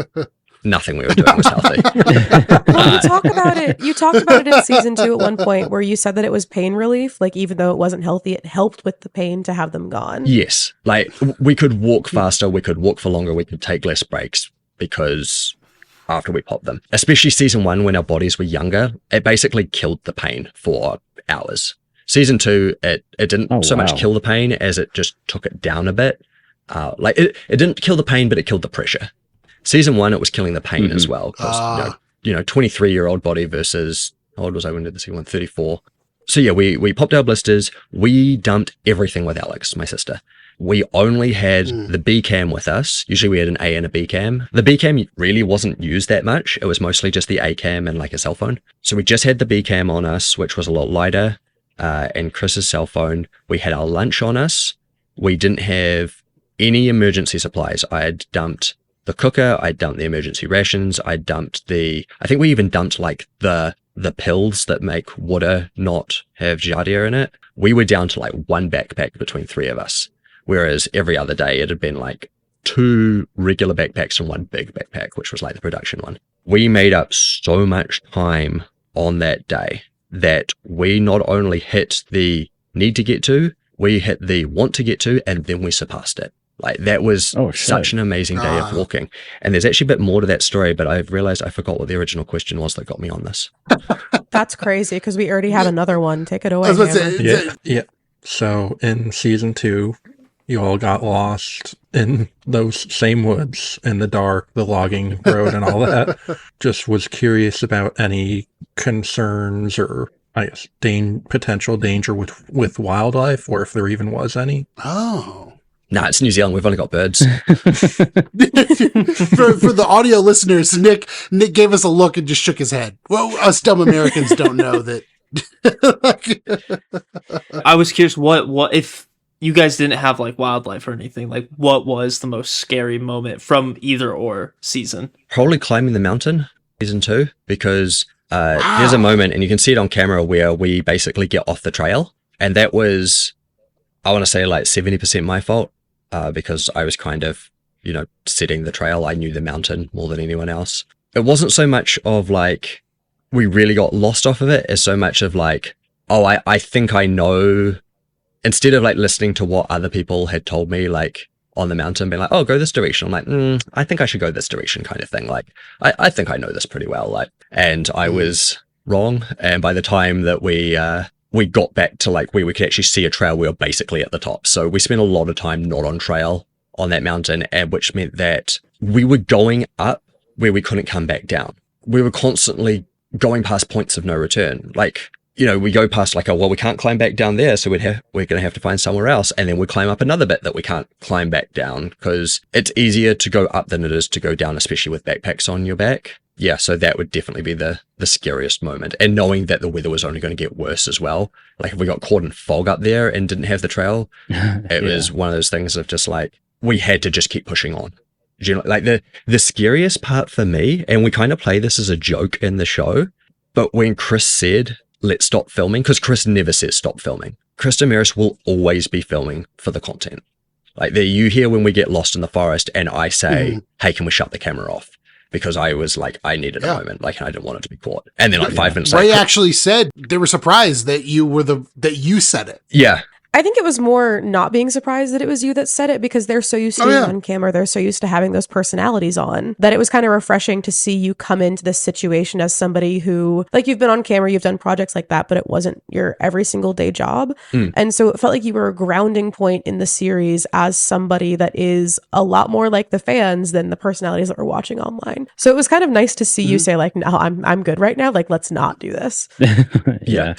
nothing we were doing was healthy. Well, you talked about it in season 2 at one point where you said that it was pain relief. Like, even though it wasn't healthy, it helped with the pain to have them gone. Yes. Like, we could walk faster, we could walk for longer, we could take less breaks because after we popped them, especially season 1 when our bodies were younger, it basically killed the pain for hours. Season 2, it didn't much kill the pain as it just took it down a bit. Like it didn't kill the pain, but it killed the pressure. Season 1, it was killing the pain as well. Because, 23-year-old body versus, how old was I when I did the second one? 34. So yeah, we popped our blisters. We dumped everything with Alex, my sister. We only had the B cam with us. Usually we had an A and a B cam. The B cam really wasn't used that much. It was mostly just the A cam and like a cell phone. So we just had the B cam on us, which was a lot lighter, and Chris's cell phone. We had our lunch on us. We didn't have any emergency supplies. I had dumped the cooker. I dumped the emergency rations. I think we even dumped like the pills that make water not have giardia in it. We were down to like 1 backpack between 3 of us. Whereas every other day it had been like 2 regular backpacks and 1 big backpack, which was like the production one. We made up so much time on that day that we not only hit the need to get to, we hit the want to get to, and then we surpassed it. Like that was such an amazing day of walking. And there's actually a bit more to that story, but I've realized I forgot what the original question was that got me on this. That's crazy because we already had another one. Take it away. Yeah. So in season 2, you all got lost in those same woods in the dark, the logging road and all that. Just was curious about any concerns or, I guess, potential danger with wildlife, or if there even was any. Oh. Nah, it's New Zealand. We've only got birds. for the audio listeners, Nick gave us a look and just shook his head. Well, us dumb Americans don't know that. I was curious, what if you guys didn't have like wildlife or anything? Like, what was the most scary moment from either or season? Probably climbing the mountain, season 2, because there's a moment, and you can see it on camera, where we basically get off the trail, and that was, I want to say, like 70% my fault, because I was kind of, setting the trail. I knew the mountain more than anyone else. It wasn't so much of like we really got lost off of it as so much of like, oh, I think I know. Instead of like listening to what other people had told me, like on the mountain, being like, oh, go this direction. I'm like, I think I should go this direction, kind of thing. Like, I think I know this pretty well. Like, and I was wrong. And by the time that we got back to like where we could actually see a trail, we were basically at the top. So we spent a lot of time not on trail on that mountain, and which meant that we were going up where we couldn't come back down. We were constantly going past points of no return. Like, we go past like, we can't climb back down there, so we're going to have to find somewhere else. And then we climb up another bit that we can't climb back down, because it's easier to go up than it is to go down, especially with backpacks on your back. Yeah, so that would definitely be the scariest moment. And knowing that the weather was only going to get worse as well. Like if we got caught in fog up there and didn't have the trail, it was one of those things of just like, we had to just keep pushing on. Like the scariest part for me, and we kind of play this as a joke in the show, but when Chris said, let's stop filming, because Chris never says stop filming. Chris Damaris will always be filming for the content. Like you hear when we get lost in the forest and I say, hey, can we shut the camera off? Because I was like, I needed a moment, like, and I didn't want it to be caught. And then like 5 minutes later, Ray actually said they were surprised that you said it. Yeah. I think it was more not being surprised that it was you that said it, because they're so used to being on camera, they're so used to having those personalities on, that it was kind of refreshing to see you come into this situation as somebody who, like, you've been on camera, you've done projects like that, but it wasn't your every single day job. And so it felt like you were a grounding point in the series as somebody that is a lot more like the fans than the personalities that we're watching online. So it was kind of nice to see you say like, no, I'm good right now. Like, let's not do this. Yeah.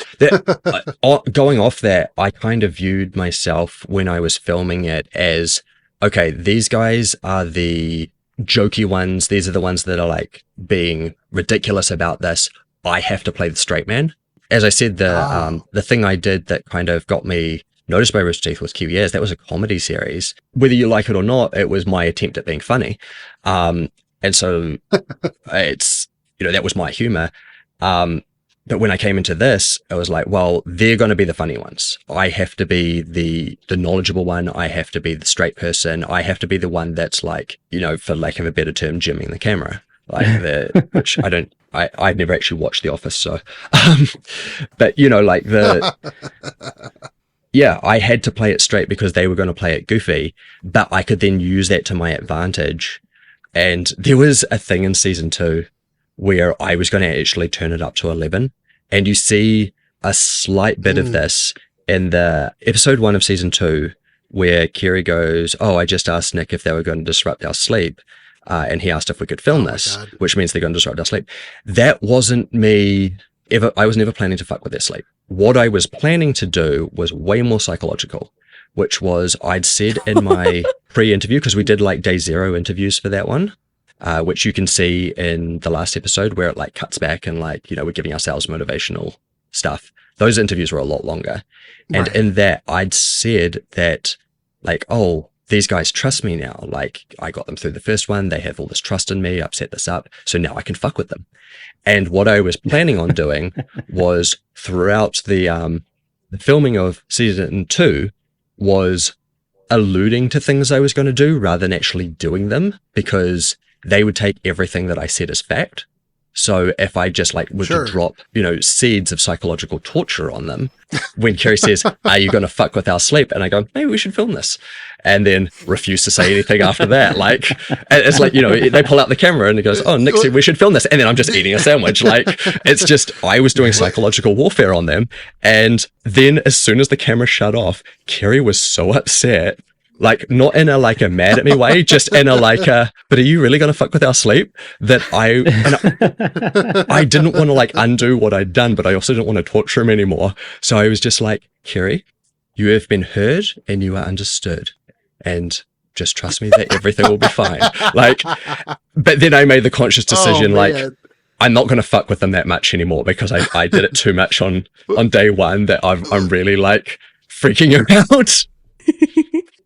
Going off that, I kind of viewed myself when I was filming it as, okay, these guys are the jokey ones. These are the ones that are like being ridiculous about this. I have to play the straight man. as I said, the thing I did that kind of got me noticed by Rooster Teeth was QES. That was a comedy series. Whether you like it or not, it was my attempt at being funny. And so it's, that was my humor. But when I came into this, I was like, well, they're going to be the funny ones. I have to be the knowledgeable one. I have to be the straight person. I have to be the one that's like, for lack of a better term, gymming the camera. Which I'd never actually watched The Office. So, but I had to play it straight because they were going to play it goofy, but I could then use that to my advantage. And there was a thing in season 2 where I was going to actually turn it up to 11. And you see a slight bit of this in the episode 1 of season 2, where Kerry goes, "Oh, I just asked Nick if they were going to disrupt our sleep." And he asked if we could film this, which means they're going to disrupt our sleep. That wasn't me ever. I was never planning to fuck with their sleep. What I was planning to do was way more psychological, which was I'd said in my pre-interview, because we did like day 0 interviews for that one, which you can see in the last episode where it like cuts back and like, we're giving ourselves motivational stuff. Those interviews were a lot longer. And in that I'd said that like, oh, these guys trust me now. Like I got them through the first one. They have all this trust in me. I've set this up. So now I can fuck with them. And what I was planning on doing was throughout the filming of season 2 was alluding to things I was going to do rather than actually doing them, because they would take everything that I said as fact. So if I just like were to drop, seeds of psychological torture on them, when Kerry says, "Are you going to fuck with our sleep?" And I go, "Maybe we should film this," and then refuse to say anything after that. Like, it's like, they pull out the camera and it goes, "Oh, Nick said we should film this." And then I'm just eating a sandwich. Like, it's just, I was doing psychological warfare on them. And then as soon as the camera shut off, Kerry was so upset. Like, not in a like a mad at me way, just in a like a, "But are you really going to fuck with our sleep?" That I didn't want to like undo what I'd done, but I also didn't want to torture him anymore. So I was just like, "Kerry, you have been heard and you are understood. And just trust me that everything will be fine." Like, but then I made the conscious decision, I'm not going to fuck with them that much anymore, because I did it too much on day 1 that I'm really like freaking him out.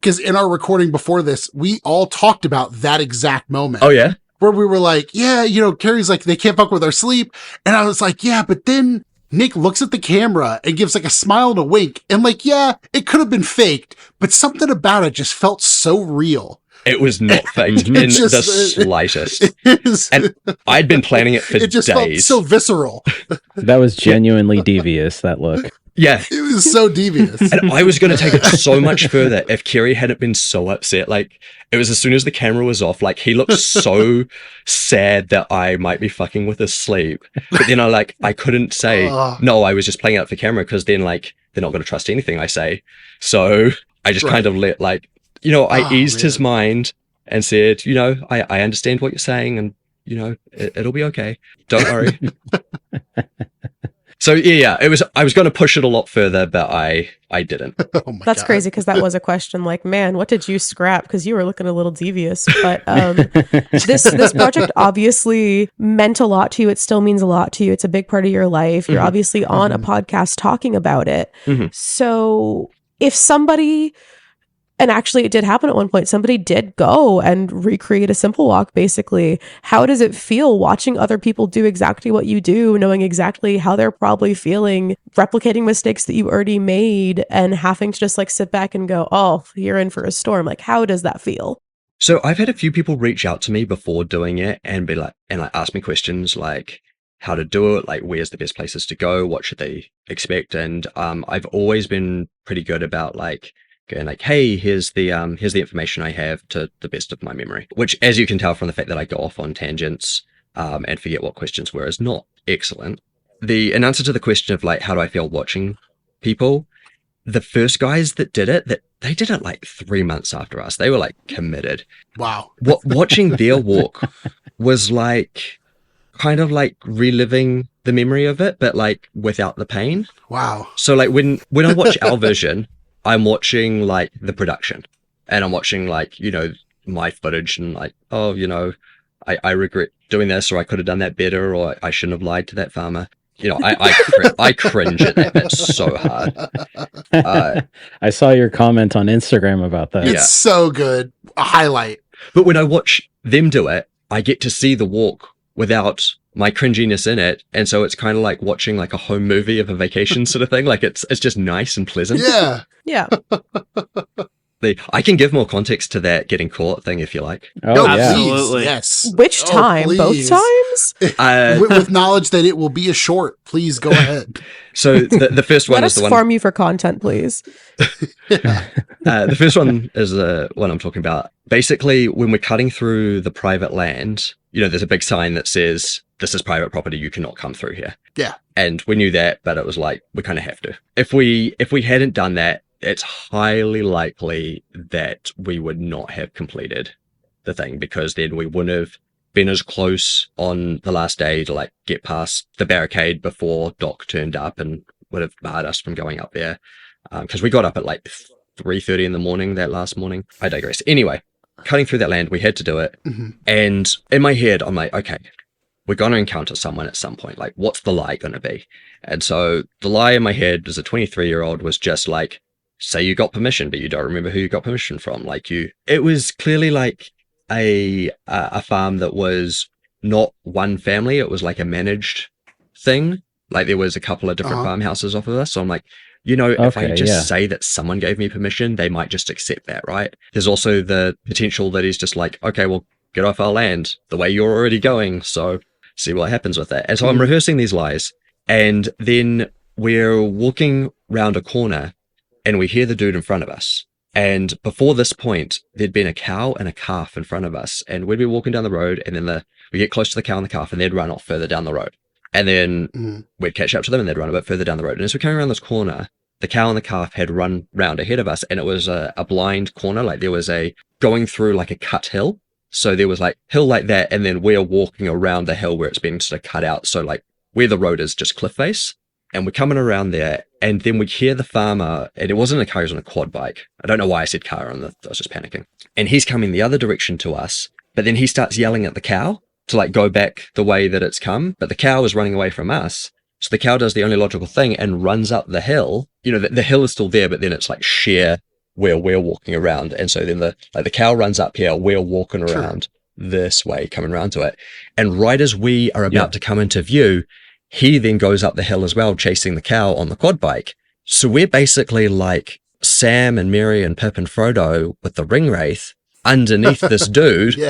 Because in our recording before this, we all talked about that exact moment. Oh, yeah? Where we were like, yeah, Carrie's like, they can't fuck with our sleep. And I was like, yeah, but then Nick looks at the camera and gives like a smile and a wink. And like, yeah, it could have been faked, but something about it just felt so real. It was not faked in the slightest. And I'd been planning it for days. It just felt so visceral. That was genuinely devious, that look. Yeah. It was so devious. And I was going to take it so much further if Kerry hadn't been so upset. Like, it was as soon as the camera was off, like, he looked so sad that I might be fucking with his sleep. But then I couldn't say, no, I was just playing out for camera, because then, like, they're not going to trust anything I say. So I just kind of let, like, I eased his mind and said, I understand what you're saying, and, it'll be okay. Don't worry. So yeah, I was going to push it a lot further, but I didn't. That's crazy, because that was a question like, man, what did you scrap? Because you were looking a little devious. But this project obviously meant a lot to you. It still means a lot to you. It's a big part of your life. You're obviously on a podcast talking about it. So if somebody, and actually it did happen at one point, somebody did go and recreate a simple walk, basically. How does it feel watching other people do exactly what you do, knowing exactly how they're probably feeling, replicating mistakes that you already made, and having to just like sit back and go, "Oh, you're in for a storm." Like, how does that feel? So I've had a few people reach out to me before doing it and be like, ask me questions like how to do it, like where's the best places to go, what should they expect. And I've always been pretty good about like, going like, "Hey, here's the information I have to the best of my memory," which, as you can tell from the fact that I go off on tangents and forget what questions were, is not excellent. In answer to the question of like, how do I feel watching people, the first guys that did it, they did it like 3 months after us. They were like committed. Wow. Watching their walk was like kind of like reliving the memory of it, but like without the pain. Wow. So like when I watch our version, I'm watching like the production, and I'm watching like, my footage, and like, oh, I regret doing this, or I could have done that better, or I shouldn't have lied to that farmer. You know, I cringe at that bit so hard. I saw your comment on Instagram about that. It's so good. A highlight. But when I watch them do it, I get to see the walk without my cringiness in it, and so it's kind of like watching like a home movie of a vacation sort of thing. Like it's just nice and pleasant. Yeah. Yeah. I can give more context to that getting caught thing if you like. Oh, No, yeah. please. Absolutely. Yes. Which Oh, time? Both please. times? With knowledge that it will be a short, please go ahead. So the first one Let is us the one. farm you for content, please. The first one is the one I'm talking about. Basically, when we're cutting through the private land, you know, there's a big sign that says, "This is private property. You cannot come through here." Yeah. And we knew that, but it was like we kind of have to. If we hadn't done that, it's highly likely that we would not have completed the thing, because then we wouldn't have been as close on the last day to like get past the barricade before Doc turned up and would have barred us from going up there. Because we got up at like 3:30 in the morning that last morning. I digress. Anyway, cutting through that land, we had to do it. Mhm. And in my head, I'm like, okay, we're going to encounter someone at some point. Like, what's the lie going to be? And so the lie in my head as a 23-year-old was just like, say you got permission, but you don't remember who you got permission from. Like it was clearly like a farm that was not one family. It was like a managed thing. Like there was a couple of different farmhouses off of us. So I'm like, you know, if I just say that someone gave me permission, they might just accept that, right? There's also the potential that he's just like, okay, well, get off our land the way you're already going. So see what happens with that. And so I'm rehearsing these lies. And then we're walking round a corner and we hear the dude in front of us. And before this point, there'd been a cow and a calf in front of us. And we'd be walking down the road, and then we get close to the cow and the calf, and they'd run off further down the road. And then we'd catch up to them, and they'd run a bit further down the road. And as we're coming around this corner, the cow and the calf had run round ahead of us, and it was a blind corner. Like there was going through like a cut hill. So there was like hill like that, and then we're walking around the hill where it's been sort of cut out. So like where the road is just cliff face. And we're coming around there, and then we hear the farmer, and it wasn't a car, it was on a quad bike. I don't know why I said car, I was just panicking. And he's coming the other direction to us, but then he starts yelling at the cow to like go back the way that it's come, but the cow is running away from us. So the cow does the only logical thing and runs up the hill. You know, the hill is still there, but then it's like sheer where we're walking around. And so then the cow runs up here, we're walking around this way, coming around to it. And right as we are about to come into view, he then goes up the hill as well, chasing the cow on the quad bike. So we're basically like Sam and Mary and Pip and Frodo with the ring wraith underneath this dude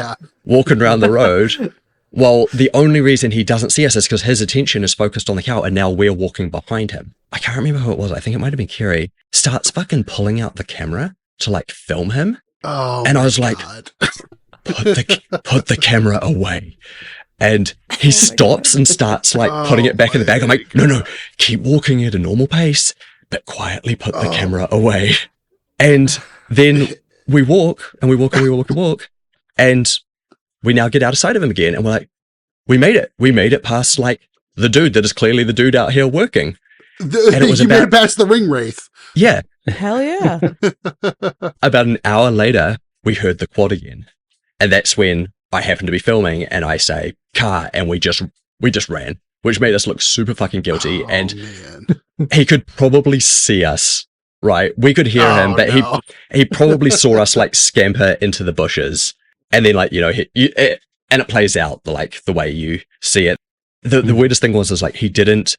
walking around the road. Well, the only reason he doesn't see us is because his attention is focused on the cow, and now we're walking behind him. I can't remember who it was. I think it might have been Kerry. Starts fucking pulling out the camera to like film him. Oh, and I was like, God. put the camera away. And he stops and starts like putting it back in the bag. I'm like, no, keep walking at a normal pace, but quietly put the camera away. And then we walk and we walk and we walk and walk. And we now get out of sight of him again. And we're like, we made it. We made it past like the dude that is clearly the dude out here working. And it was made it past the ring wraith. Yeah. Hell yeah. About an hour later, we heard the quad again. And that's when I happened to be filming and I say car, and we just ran, which made us look super fucking guilty. And he could probably see us, right? We could hear him, but he probably saw us like scamper into the bushes. And then like, you know, and it plays out the way you see it. The weirdest thing was like, he didn't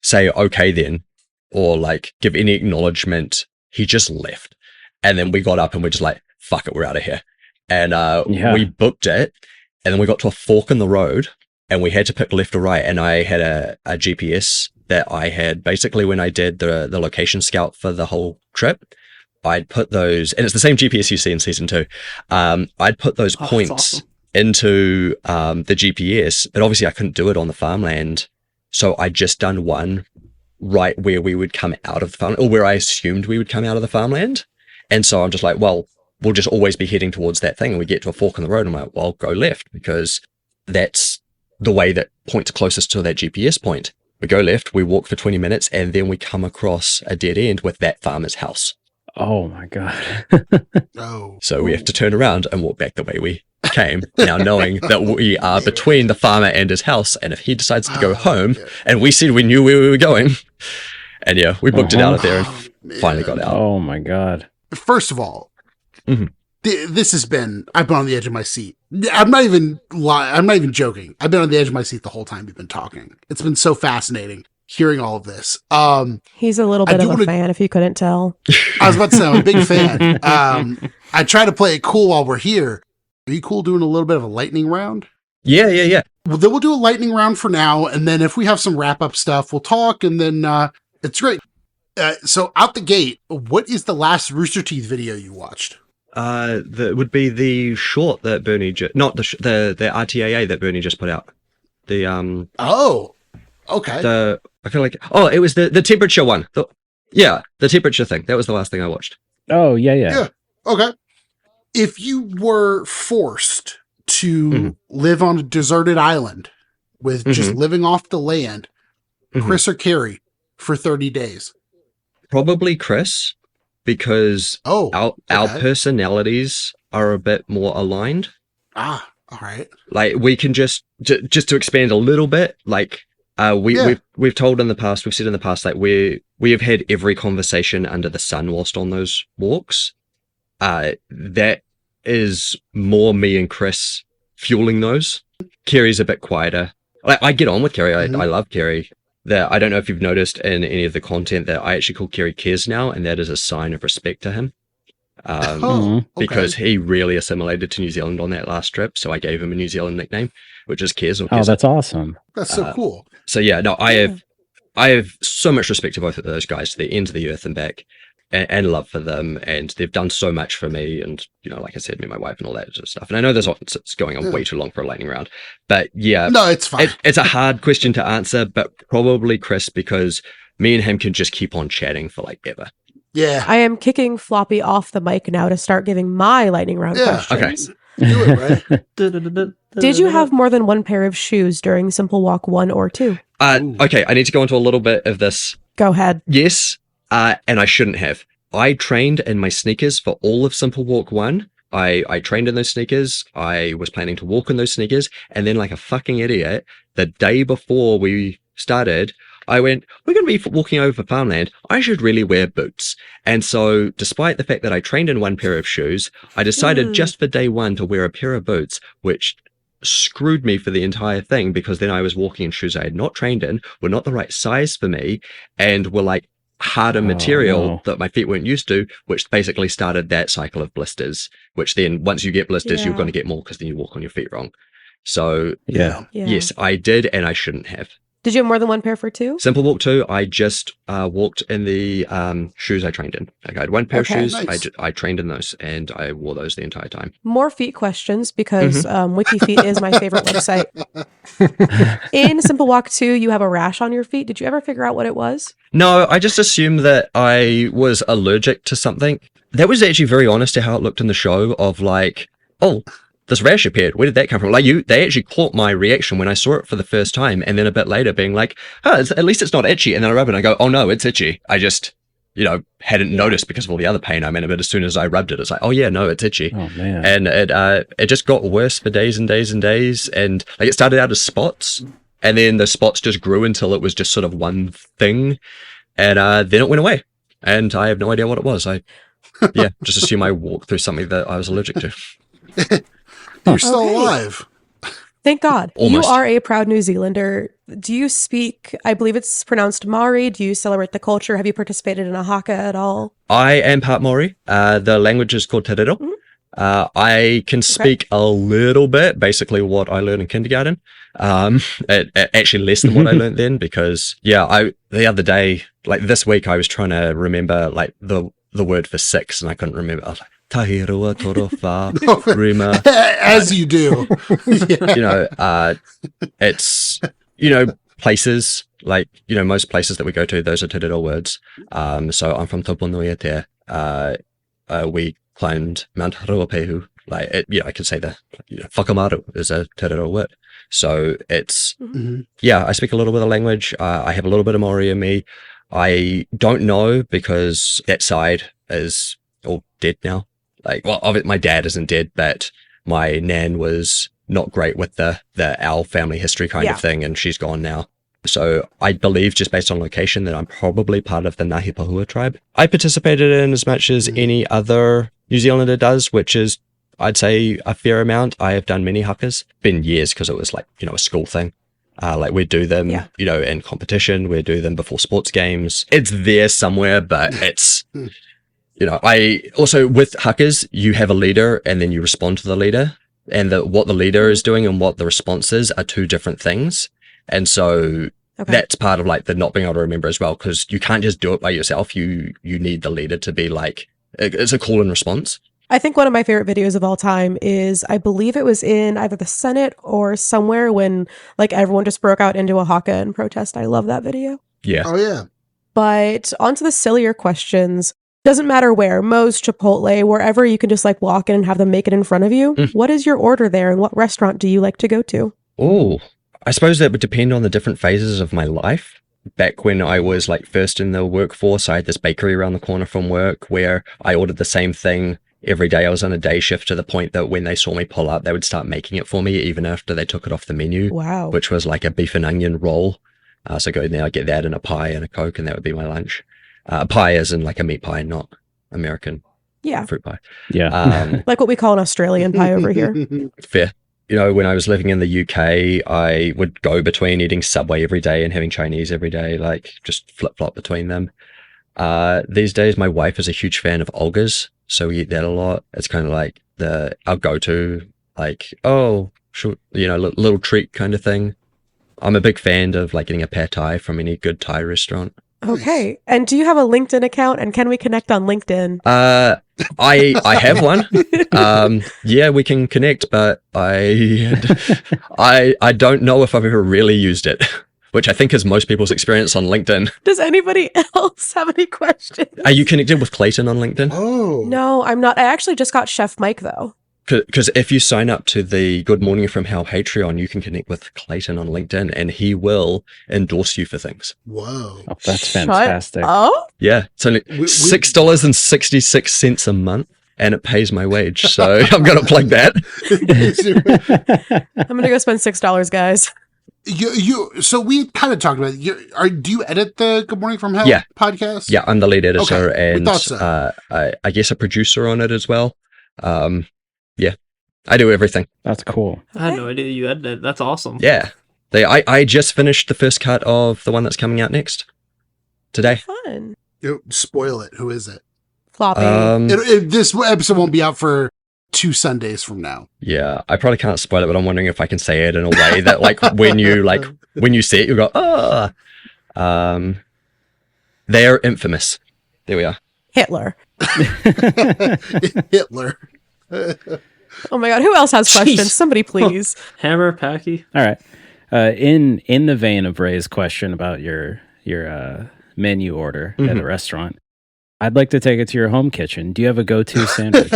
say, okay, then, or like give any acknowledgement. He just left. And then we got up and we're just like, fuck it, we're out of here. And we booked it. And then we got to a fork in the road and we had to pick left or right. And I had a GPS that I had basically when I did the location scout for the whole trip. I'd put those, and it's the same GPS you see in season 2. I'd put those points into the GPS, but obviously I couldn't do it on the farmland. So I'd just done one right where we would come out of the farm, or where I assumed we would come out of the farmland. And so I'm just like, well, we'll just always be heading towards that thing. And we get to a fork in the road. I'm like, well, go left, because that's the way that points closest to that GPS point. We go left, we walk for 20 minutes, and then we come across a dead end with that farmer's house. Oh my God. So we have to turn around and walk back the way we came, now knowing that we are between the farmer and his house, and if he decides to go home, and we said we knew where we were going, and yeah, we booked it out of there and finally got out. Oh my god. First of all, Mhm. this has been, I've been on the edge of my seat. I'm not even joking. I've been on the edge of my seat the whole time we've been talking. It's been so fascinating hearing all of this. He's a little bit of a fan, if you couldn't tell. I was about to say, I'm a big fan. I try to play it cool while we're here. Are you cool doing a little bit of a lightning round? Yeah. Well, then we'll do a lightning round for now, and then if we have some wrap-up stuff, we'll talk, and then it's great. So out the gate, what is the last Rooster Teeth video you watched? That would be the short that Bernie, not the RTAA that Bernie just put out. The Oh, okay. I feel like it was the temperature one. The temperature thing. That was the last thing I watched. Oh yeah. Okay. If you were forced to live on a deserted island with just living off the land, Chris or Carrie for 30 days? Probably Chris, because our personalities are a bit more aligned. All right. Like we can just to expand a little bit, like we've told in the past, we've said in the past, like we have had every conversation under the sun whilst on those walks. That is more me and Chris fueling those. Carrie's a bit quieter. I get on with Carrie. I love Carrie. I don't know if you've noticed in any of the content that I actually call Carrie Cares now, and that is a sign of respect to him. Because he really assimilated to New Zealand on that last trip, so I gave him a New Zealand nickname, which is Cares. Oh, that's awesome. That's so cool. So yeah, no, I have so much respect to both of those guys, to the end of the earth and back, and love for them, and they've done so much for me, and like I said, me and my wife and all that sort of stuff. And I know it's going on way too long for a lightning round, but yeah, no, it's fine. It's a hard question to answer, but probably Chris, because me and him can just keep on chatting for like ever. Yeah, I am kicking Floppy off the mic now to start giving my lightning round questions. Okay. Do it, right? Did you have more than one pair of shoes during Simple Walk 1 or 2? Okay, I need to go into a little bit of this. Go ahead. Yes, and I shouldn't have. I trained in my sneakers for all of Simple Walk 1. I trained in those sneakers. I was planning to walk in those sneakers. And then like a fucking idiot, the day before we started, I went, we're going to be walking over farmland. I should really wear boots. And so despite the fact that I trained in one pair of shoes, I decided just for day one to wear a pair of boots, which screwed me for the entire thing, because then I was walking in shoes I had not trained in, were not the right size for me, and were like harder material that my feet weren't used to, which basically started that cycle of blisters, which then once you get blisters, you're going to get more because then you walk on your feet wrong. So yes, I did, and I shouldn't have. Did you have more than one pair for 2? Simple Walk 2, I just walked in the shoes I trained in. Like I had one pair of shoes, nice. I trained in those, and I wore those the entire time. More feet questions, because WikiFeet is my favorite website. In Simple Walk 2, you have a rash on your feet. Did you ever figure out what it was? No, I just assumed that I was allergic to something. That was actually very honest to how it looked in the show, of like, oh, this rash appeared. Where did that come from? Like they actually caught my reaction when I saw it for the first time, and then a bit later being like, at least it's not itchy. And then I rub it and I go, oh no, it's itchy. I just, hadn't noticed because of all the other pain I'm in. But as soon as I rubbed it, it's like, oh yeah, no, it's itchy. Oh man. And it just got worse for days and days and days. And like it started out as spots, and then the spots just grew until it was just sort of one thing. And then it went away. And I have no idea what it was. I just assume I walked through something that I was allergic to. You're still alive. Thank God. Almost. You are a proud New Zealander. Do you speak, I believe it's pronounced Maori? Do you celebrate the culture? Have you participated in a haka at all? I am part Maori. The language is called Te Rero. I can speak a little bit, basically what I learned in kindergarten. Actually less than what I learned then, because the other day, like this week, I was trying to remember like the word for 6, and I couldn't remember. I was like, Tahirua Torofa Rima. As you do. It's, places, like, most places that we go to, those are Te Rero words. So I'm from Toponuia Te. We climbed Mount Ruapehu. Like, I could say the whakamaru is a Te Rero word. So it's, I speak a little bit of language. I have a little bit of Maori in me. I don't know, because that side is all dead now. Like, well, my dad isn't dead, but my nan was not great with the owl family history kind Yeah. of thing, and she's gone now. So I believe, just based on location, that I'm probably part of the Ngāhi Pahua tribe. I participated in as much as any other New Zealander does, which is, I'd say, a fair amount. I have done many hukas. Been years, because it was like, a school thing. Like we'd do them, in competition. We'd do them before sports games. It's there somewhere, but it's, I also, with hukas, you have a leader and then you respond to the leader. And what the leader is doing and what the response is are two different things. And so that's part of like the not being able to remember as well, because you can't just do it by yourself. You need the leader to be like, it's a call and response. I think one of my favorite videos of all time is, I believe it was in either the Senate or somewhere, when like everyone just broke out into a haka and protest. I love that video. Yeah. Oh, yeah. But onto the sillier questions. Doesn't matter where, Moe's, Chipotle, wherever you can just like walk in and have them make it in front of you. What is your order there, and what restaurant do you like to go to? Oh, I suppose that would depend on the different phases of my life. Back when I was like first in the workforce, I had this bakery around the corner from work where I ordered the same thing every day. I was on a day shift, to the point that when they saw me pull up, they would start making it for me even after they took it off the menu. Wow. Which was like a beef and onion roll. So go in there, I get that and a pie and a Coke, and that would be my lunch. Pie as in like a meat pie, not American fruit pie. Yeah. Like what we call an Australian pie over here. Fair. When I was living in the UK, I would go between eating Subway every day and having Chinese every day, like just flip-flop between them. These days, my wife is a huge fan of Olga's, so we eat that a lot. It's kind of like our go-to, like, little treat kind of thing. I'm a big fan of like getting a pad thai from any good Thai restaurant. Okay. And do you have a LinkedIn account, and can we connect on LinkedIn? I have one. Yeah, we can connect, but I don't know if I've ever really used it, which I think is most people's experience on LinkedIn. Does anybody else have any questions? Are you connected with Clayton on LinkedIn? Oh. No, I'm not. I actually just got Chef Mike, though. Because if you sign up to the Good Morning from Hell Patreon, you can connect with Clayton on LinkedIn, and he will endorse you for things. Whoa. Oh, that's fantastic. Oh, Yeah, it's only $6.66 a month, and it pays my wage. So I'm going to plug that. I'm gonna go spend $6, guys. So we kind of talked about it. Do you edit the Good Morning from Hell podcast? Yeah, I'm the lead editor, Okay, we and thought so. I guess a producer on it as well. Yeah, I do everything. That's cool. I had no idea you had that. That's awesome. Yeah, I just finished the first cut of the one that's coming out next today. Fun. Spoil it. Who is it? Floppy. This episode won't be out for 2 Sundays from now. Yeah, I probably can't spoil it, but I'm wondering if I can say it in a way that like when you see it, you go, they're infamous. There we are. Hitler. Hitler. Oh my god, who else has questions? Jeez. Somebody please. Hammer, Packy. All right. In the vein of Ray's question about your menu order at a restaurant, I'd like to take it to your home kitchen. Do you have a go-to sandwich?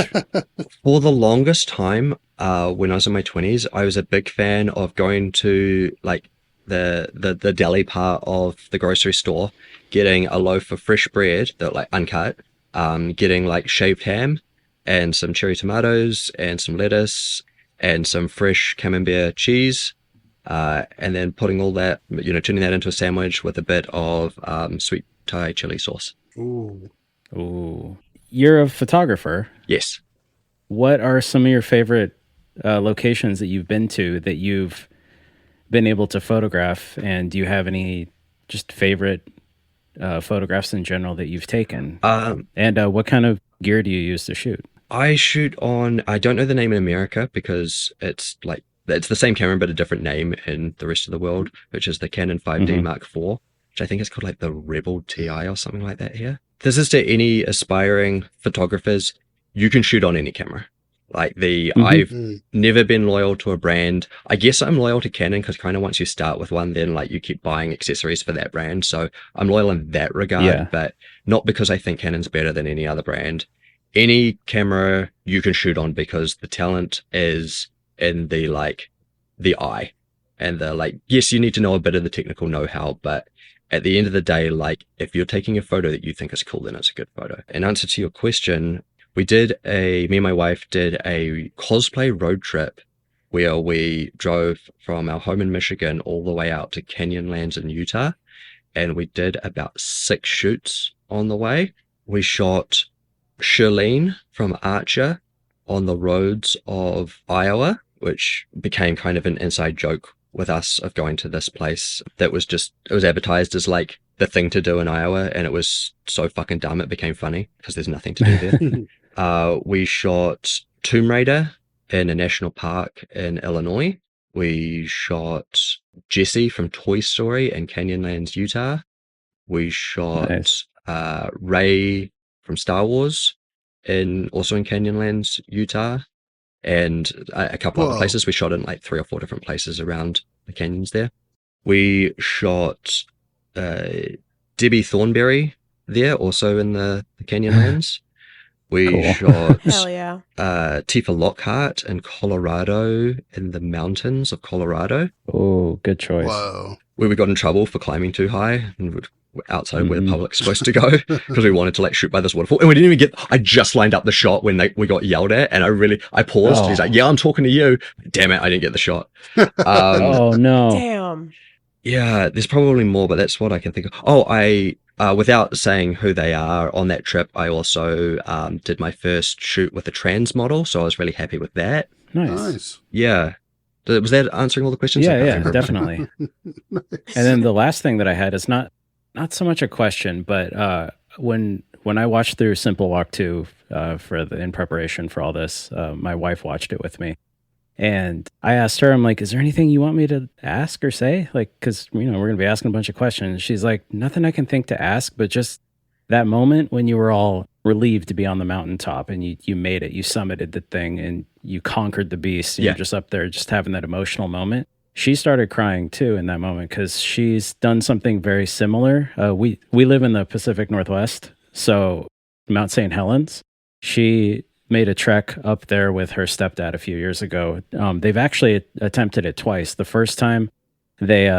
For the longest time, when I was in my 20s, I was a big fan of going to like the deli part of the grocery store, getting a loaf of fresh bread that like uncut, getting like shaved ham and some cherry tomatoes and some lettuce and some fresh camembert cheese, and then putting all that, turning that into a sandwich with a bit of sweet Thai chili sauce. Ooh. Ooh. You're a photographer. Yes. What are some of your favorite locations that you've been to that you've been able to photograph? And do you have any just favorite photographs in general that you've taken? And what kind of gear do you use to shoot? I shoot on, I don't know the name in America because it's the same camera but a different name in the rest of the world, which is the Canon 5D Mark IV, which I think is called like the Rebel TI or something like that here. This is to any aspiring photographers. You can shoot on any camera. I've never been loyal to a brand. I guess I'm loyal to Canon because kind of once you start with one, then like you keep buying accessories for that brand. So I'm loyal in that regard, but not because I think Canon's better than any other brand. Any camera you can shoot on because the talent is in the eye and yes, you need to know a bit of the technical know-how, but at the end of the day, like if you're taking a photo that you think is cool, then it's a good photo. In answer to your question, me and my wife did a cosplay road trip where we drove from our home in Michigan all the way out to Canyonlands in Utah. And we did about 6 shoots on the way. We shot Shirlene from Archer on the roads of Iowa, which became kind of an inside joke with us of going to this place that was just, it was advertised as like the thing to do in Iowa, and it was so fucking dumb it became funny because there's nothing to do there. We shot Tomb Raider in a national park in Illinois. We shot Jessie from Toy Story in Canyonlands, Utah. We shot Nice. Rey from Star Wars also in Canyonlands, Utah, and a couple other Whoa. places. We shot in like 3 or 4 different places around the canyons there. We shot Debbie Thornberry there, also in the Canyonlands. We Cool. shot Hell yeah. Tifa Lockhart in Colorado, in the mountains of Colorado, Oh, good choice. Whoa. where we got in trouble for climbing too high and we're outside where the Mhm. public's supposed to go because we wanted to like shoot by this waterfall. And we didn't even I just lined up the shot when we got yelled at, and I paused. Oh. He's like, yeah, I'm talking to you. Damn it, I didn't get the shot. Oh no. Damn. Yeah, there's probably more, but that's what I can think of. Oh, without saying who they are, on that trip, I also did my first shoot with a trans model, so I was really happy with that. Nice. Nice. Yeah. Was that answering all the questions? Yeah, I can't yeah, remember. definitely. And then the last thing that I had is not so much a question, but when I watched through Simple Walk 2 in preparation for all this, my wife watched it with me. And I asked her, I'm like, is there anything you want me to ask or say? Like, because, we're going to be asking a bunch of questions. She's like, nothing I can think to ask, but just that moment when you were all relieved to be on the mountaintop and you made it, you summited the thing and you conquered the beast. And Yeah. You're just up there just having that emotional moment. She started crying too in that moment because she's done something very similar. We live in the Pacific Northwest, so Mount St. Helens. She made a trek up there with her stepdad a few years ago. They've actually attempted it twice. The first time they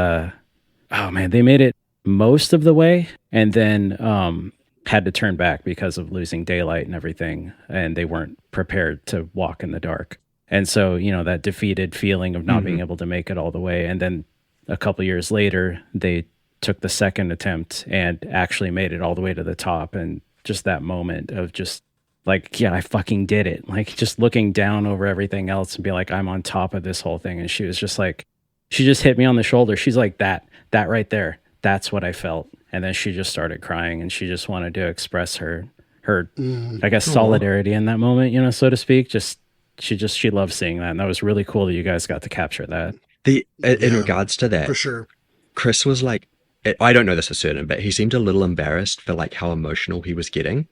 made it most of the way and then had to turn back because of losing daylight and everything, and they weren't prepared to walk in the dark. And so, that defeated feeling of not being able to make it all the way. And then a couple years later, they took the second attempt and actually made it all the way to the top. And just that moment of just like, yeah, I fucking did it. Like just looking down over everything else and be like, I'm on top of this whole thing. And she was just like, she just hit me on the shoulder. She's like, that right there, that's what I felt. And then she just started crying and she just wanted to express her, I guess, solidarity in that moment, so to speak. She loves seeing that. And that was really cool that you guys got to capture that. In Yeah, regards to that, For sure. Chris was like, I don't know this for certain, but he seemed a little embarrassed for like how emotional he was getting.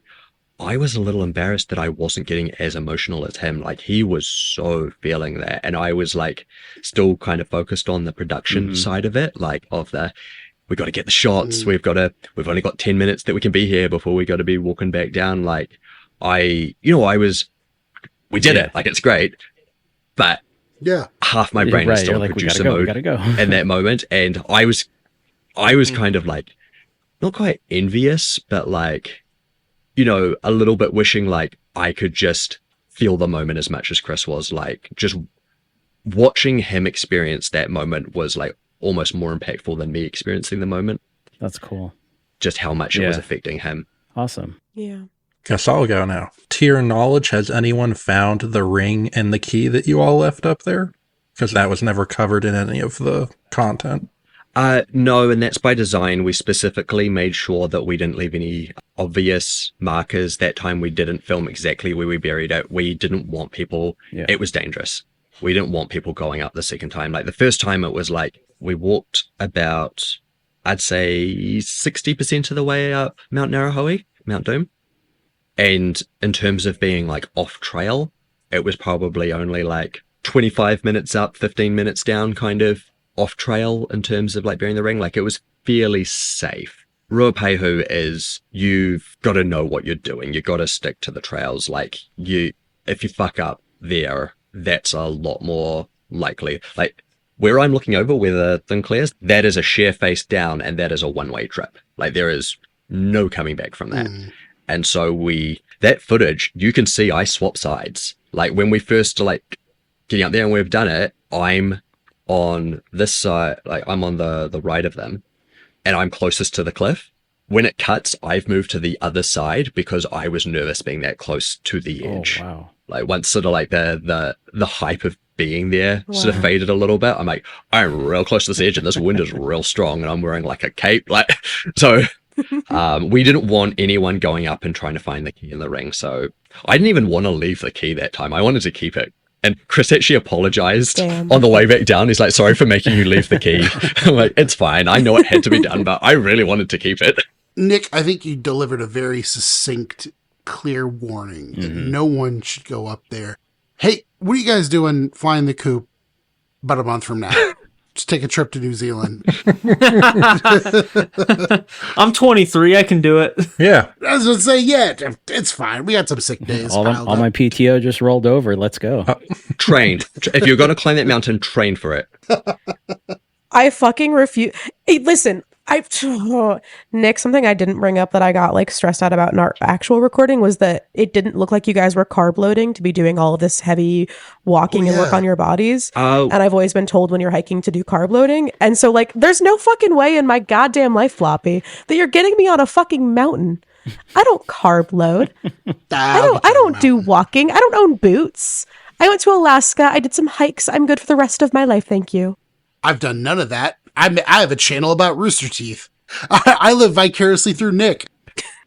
I was a little embarrassed that I wasn't getting as emotional as him. Like he was so feeling that. And I was like still kind of focused on the production side of it, like we got to get the shots. We've only got 10 minutes that we can be here before we got to be walking back down. Like we did it. Like it's great. But Yeah. half my brain is Right, still you're in like, we producer gotta go. mode in that moment. And I was kind of like, not quite envious, but like, a little bit wishing like I could just feel the moment as much as Chris was. Like just watching him experience that moment was like almost more impactful than me experiencing the moment. That's cool. Just how much it was Yeah. affecting him. Awesome. Yeah. Guess I'll go now. To your knowledge, has anyone found the ring and the key that you all left up there? Because that was never covered in any of the content. No, and that's by design. We specifically made sure that we didn't leave any obvious markers. That time we didn't film exactly where we buried it. We didn't want people, it was dangerous. We didn't want people going up the second time. Like the first time it was like, we walked about, I'd say 60% of the way up Mount Narahoe, Mount Doom. And in terms of being like off trail, it was probably only like 25 minutes up, 15 minutes down kind of off trail in terms of like burying the ring. Like it was fairly safe. Ruapehu is, you've got to know what you're doing. You've got to stick to the trails. Like if you fuck up there, that's a lot more likely. Like where I'm looking over, where the thing clears, that is a sheer face down and that is a one-way trip. Like there is no coming back from that. And so that footage, you can see I swap sides. Like when we first like getting up there and we've done it, I'm on this side, like I'm on the right of them, and I'm closest to the cliff. When it cuts, I've moved to the other side because I was nervous being that close to the edge. Oh, wow. Like once sort of like the hype of being there sort of faded a little bit, I'm like, I'm real close to this edge and this wind is real strong and I'm wearing like a cape. Like, so we didn't want anyone going up and trying to find the key in the ring. So I didn't even want to leave the key that time. I wanted to keep it. And Chris actually apologized on the way back down. He's like, sorry for making you leave the key. I'm like, it's fine. I know it had to be done, but I really wanted to keep it. Nick, I think you delivered a very succinct, clear warning that no one should go up there. Hey, what are you guys doing flying the coop about a month from now? Just take a trip to New Zealand. I'm 23. I can do it. Yeah. I was going to say, yeah, it's fine. We got some sick days. All my PTO just rolled over. Let's go. Trained. If you're going to climb that mountain, train for it. I fucking refuse. Hey, listen, Nick, something I didn't bring up that I got like stressed out about in our actual recording was that it didn't look like you guys were carb loading to be doing all of this heavy walking and work on your bodies. And I've always been told when you're hiking to do carb loading. And so like, there's no fucking way in my goddamn life, Floppy, that you're getting me on a fucking mountain. I don't carb load. I don't do walking. I don't own boots. I went to Alaska. I did some hikes. I'm good for the rest of my life. Thank you. I've done none of that. I have a channel about rooster teeth. I live vicariously through Nick.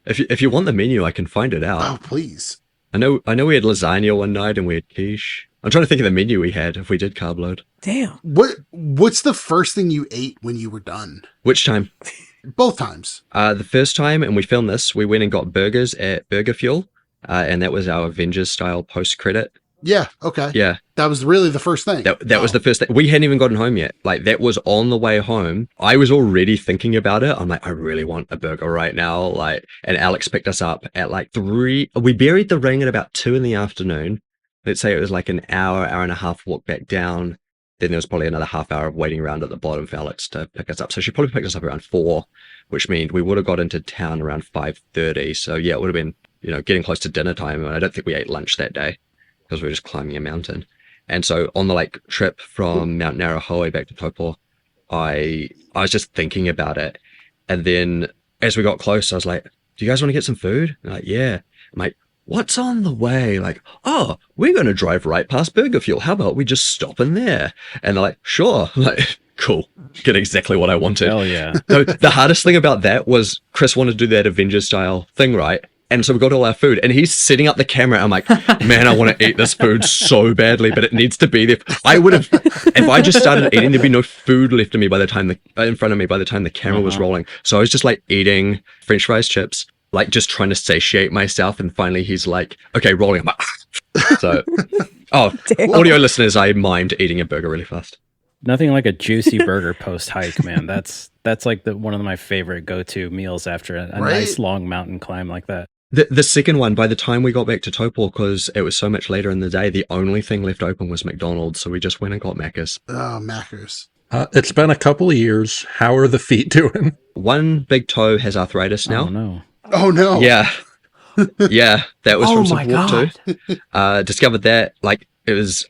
If you want the menu, I can find it out. Oh, please. I know we had lasagna one night and we had quiche. I'm trying to think of the menu we had if we did carb load. Damn. What's the first thing you ate when you were done? Which time? Both times. The first time, and we filmed this, we went and got burgers at Burger Fuel, and that was our Avengers style post credit. Yeah. Okay. Yeah. That was really the first thing. That was the first thing. We hadn't even gotten home yet. Like that was on the way home. I was already thinking about it. I'm like, I really want a burger right now. Like, and Alex picked us up at like 3. We buried the ring at about 2 p.m. Let's say it was like an hour and a half walk back down. Then there was probably another half hour of waiting around at the bottom for Alex to pick us up. So she probably picked us up around 4, which means we would have got into town around 5:30. So yeah, it would have been, getting close to dinner time. And I don't think we ate lunch that day because we were just climbing a mountain. And so on the like trip from Mount Narahoe back to Taupo, I was just thinking about it. And then as we got close, I was like, do you guys want to get some food? And like, yeah. I'm like, what's on the way? Like, oh, we're going to drive right past Burger Fuel. How about we just stop in there? And they're like, sure. I'm like, cool. Get exactly what I wanted. Hell yeah. So the hardest thing about that was Chris wanted to do that Avengers style thing, right? And so we got all our food and he's setting up the camera. I'm like, man, I want to eat this food so badly, but it needs to be there. I would have, if I just started eating, there'd be no food left in me by the time in front of me by the time the camera was rolling. So I was just like eating French fries, chips, like just trying to satiate myself. And finally he's like, okay, rolling. I'm like, so, audio listeners, I mimed eating a burger really fast. Nothing like a juicy burger post hike, man. That's like one of my favorite go-to meals after a nice long mountain climb like that. The second one, by the time we got back to Taupo, because it was so much later in the day, the only thing left open was McDonald's. So we just went and got Macca's. Oh, Macca's. It's been a couple of years. How are the feet doing? One big toe has arthritis now. Oh, no. Oh, no. Yeah. Yeah. That was from some walk God. too. Discovered that,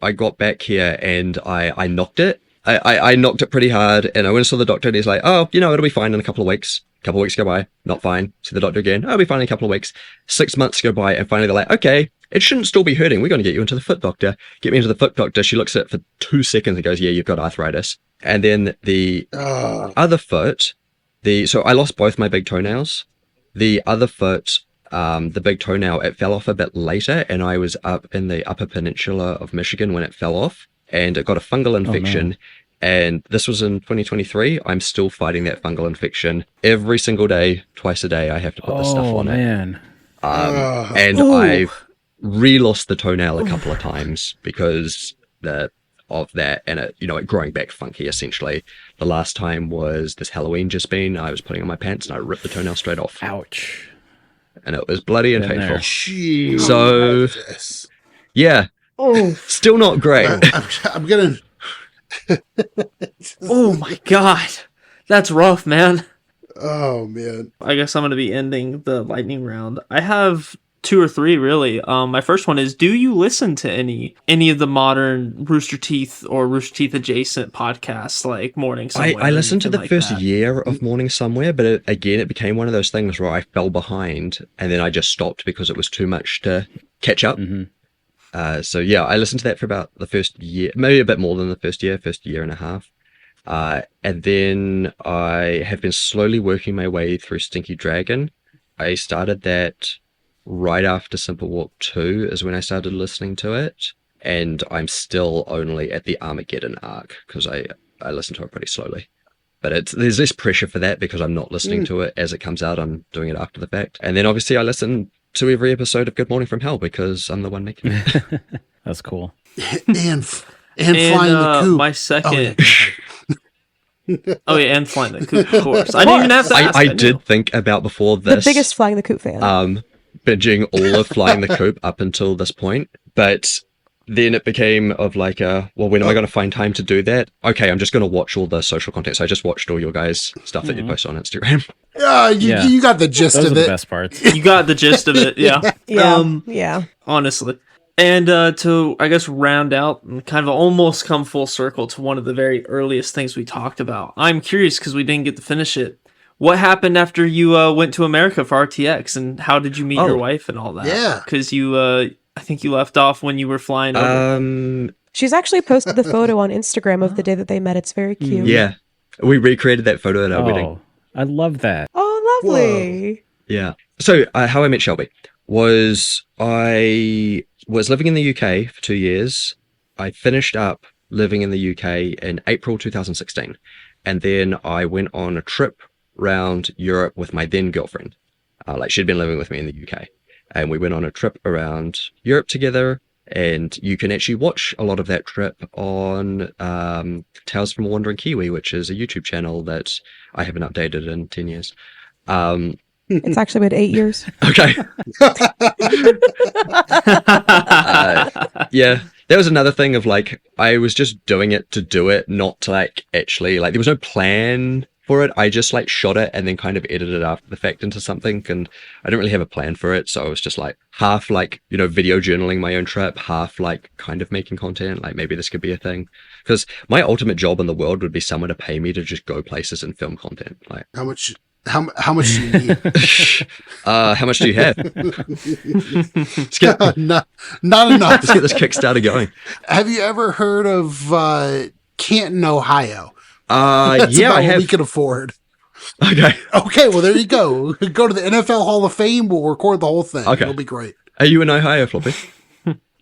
I got back here and I knocked it. I knocked it pretty hard and I went and saw the doctor and he's like, oh, it'll be fine in a couple of weeks. A couple of weeks go by, not fine. See the doctor again. Oh, it'll be fine in a couple of weeks. 6 months go by and finally they're like, okay, it shouldn't still be hurting. We're going to get you into the foot doctor. Get me into the foot doctor. She looks at it for 2 seconds and goes, yeah, you've got arthritis. And then the other foot, so I lost both my big toenails. The other foot, the big toenail, it fell off a bit later and I was up in the upper peninsula of Michigan when it fell off and it got a fungal infection. And this was in 2023. I'm still fighting that fungal infection every single day, twice a day. I have to put this stuff on it. And I've re-lost the toenail a couple of times because of that and it growing back funky essentially. The last time was this Halloween just been. I was putting on my pants and I ripped the toenail straight off. Ouch. And it was bloody and painful. Jeez. So, yeah. Still not great. I'm gonna... Oh my God. That's rough, man. Oh man. I guess I'm going to be ending the lightning round. I have 2 or 3 really. My first one is: do you listen to any of the modern Rooster Teeth or Rooster Teeth adjacent podcasts like Morning Somewhere? I listened to the first that? year of Morning Somewhere, but it became one of those things where I fell behind, and then I just stopped because it was too much to catch up. So yeah, I listened to that for about the first year, maybe a bit more than the first year and a half. And then I have been slowly working my way through Stinky Dragon. I started that right after Simple Walk 2 is when I started listening to it. And I'm still only at the Armageddon arc because I listen to it pretty slowly. But there's less pressure for that because I'm not listening to it as it comes out. I'm doing it after the fact. And then obviously I listen to every episode of Good Morning from Hell because I'm the one making it. That's cool. And Flying the Coop. My second... Oh yeah, and Flying the Coop, of course. I didn't even have to ask. I did think about before this. The biggest Flying the Coop fan. Binging all of Flying the Coop up until this point. But then it became of like, well, when am I going to find time to do that? Okay, I'm just going to watch all the social content. So I just watched all your guys' stuff that you post on Instagram. You got the gist Those of are it. the best parts. You got the gist of it, yeah. Yeah. Honestly. And to, I guess, round out and kind of almost come full circle to one of the very earliest things we talked about. I'm curious because we didn't get to finish it. What happened after you went to America for RTX, and how did you meet your wife and all that? Yeah. Because you, I think you left off when you were flying over. She's actually posted the photo on Instagram of the day that they met. It's very cute. Yeah. We recreated that photo at our wedding. I love that. Oh, lovely. Whoa. Yeah. So how I met Shelby was I was living in the UK for 2 years. I finished up living in the UK in April 2016. And then I went on a trip around Europe with my then girlfriend. Like she'd been living with me in the UK. And we went on a trip around Europe together. And you can actually watch a lot of that trip on Tales from a Wandering Kiwi, which is a YouTube channel that I haven't updated in 10 years. It's actually been 8 years. Okay. Yeah, that was another thing of like, I was just doing it to do it, not to like actually, like there was no plan for it. I just like shot it and then kind of edited it after the fact into something, and I didn't really have a plan for it. So I was just like half like, you know, video journaling my own trip, half like kind of making content, like maybe this could be a thing. Because my ultimate job in the world would be someone to pay me to just go places and film content. Like How much do you need? how much do you have? not enough. Let's get this Kickstarter going. Have you ever heard of Canton, Ohio? Yeah, That's about I what have. we can afford. Okay. Okay, well there you go. Go to the NFL Hall of Fame. We'll record the whole thing. Okay. It'll be great. Are you in Ohio, Floppy?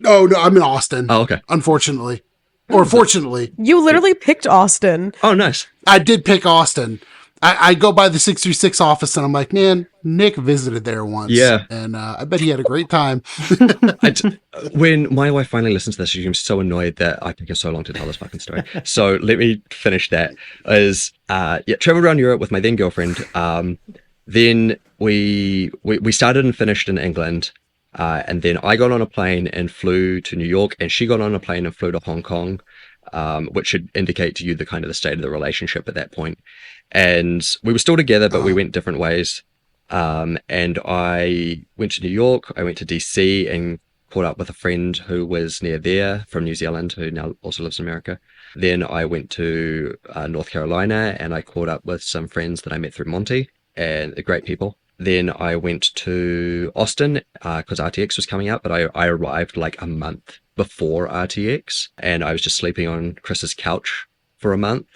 No, I'm in Austin. Oh, okay. Unfortunately, or fortunately, You literally picked Austin. Oh, nice. I did pick Austin. I go by the 636 office and I'm like, man, Nick visited there once. Yeah. And I bet he had a great time. When my wife finally listens to this, she's so annoyed that I take her so long to tell this fucking story. So let me finish that. Traveled around Europe with my then girlfriend. Then we started and finished in England. And then I got on a plane and flew to New York, and she got on a plane and flew to Hong Kong, which should indicate to you the kind of the state of the relationship at that point. And we were still together, but we went different ways. And I went to New York, I went to DC and caught up with a friend who was near there from New Zealand, who now also lives in America. Then I went to North Carolina and I caught up with some friends that I met through Monty, and they're great people. Then I went to Austin because RTX was coming out, but I arrived like a month before RTX, and I was just sleeping on Chris's couch for a month.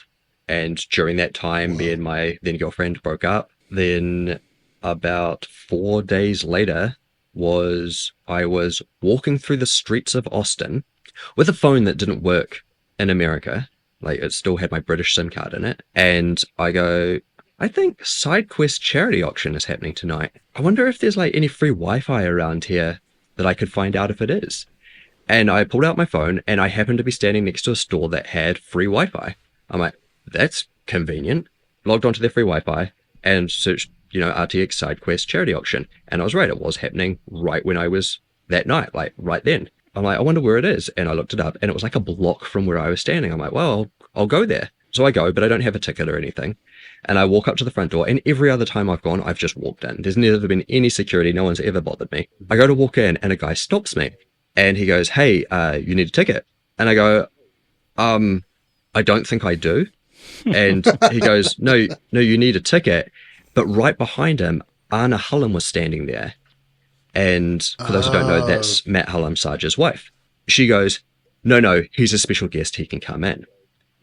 And during that time, me and my then girlfriend broke up. Then about 4 days later I was walking through the streets of Austin with a phone that didn't work in America. Like it still had my British SIM card in it. And I go, I think SideQuest charity auction is happening tonight. I wonder if there's like any free Wi-Fi around here that I could find out if it is. And I pulled out my phone and I happened to be standing next to a store that had free Wi-Fi. I'm like, that's convenient. Logged onto their free Wi-Fi and searched, RTX SideQuest charity auction. And I was right. It was happening right when I was that night, like right then. I'm like, I wonder where it is. And I looked it up and it was like a block from where I was standing. I'm like, well, I'll go there. So I go, but I don't have a ticket or anything. And I walk up to the front door, and every other time I've gone, I've just walked in. There's never been any security. No one's ever bothered me. I go to walk in, and a guy stops me, and he goes, "Hey, you need a ticket." And I go, I don't think I do. And he goes, no, you need a ticket. But right behind him, Anna Hullum was standing there. And for those who don't know, that's Matt Hullum, Sarge's wife. She goes, no, he's a special guest. He can come in.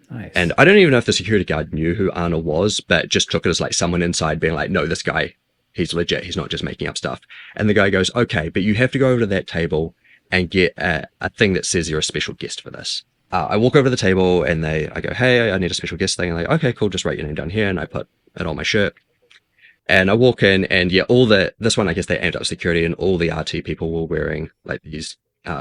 Nice. And I don't even know if the security guard knew who Anna was, but just took it as like someone inside being like, no, this guy, he's legit. He's not just making up stuff. And the guy goes, okay, but you have to go over to that table and get a thing that says you're a special guest for this. I walk over to the table and I go, hey, I need a special guest thing. And they're like, okay, cool, just write your name down here. And I put it on my shirt. And I walk in and yeah, this one, I guess they aimed up security and all the RT people were wearing like these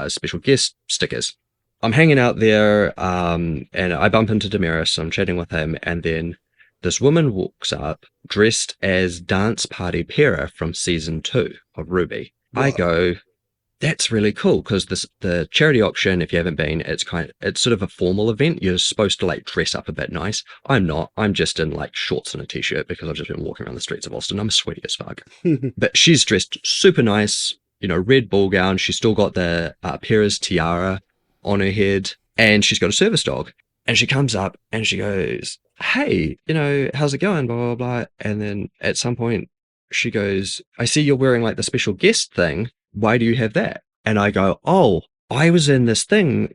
special guest stickers. I'm hanging out there and I bump into Damaris. I'm chatting with him. And then this woman walks up dressed as Dance Party Pera from season 2 of RWBY. Whoa. I go, that's really cool because the charity auction, if you haven't been, it's sort of a formal event. You're supposed to like dress up a bit nice. I'm not. I'm just in like shorts and a t-shirt because I've just been walking around the streets of Austin. I'm sweaty as fuck. But she's dressed super nice, red ball gown. She's still got the Pera's tiara on her head and she's got a service dog. And she comes up and she goes, hey, how's it going? Blah, blah, blah. And then at some point she goes, I see you're wearing like the special guest thing. Why do you have that? And I go, oh, I was in this thing,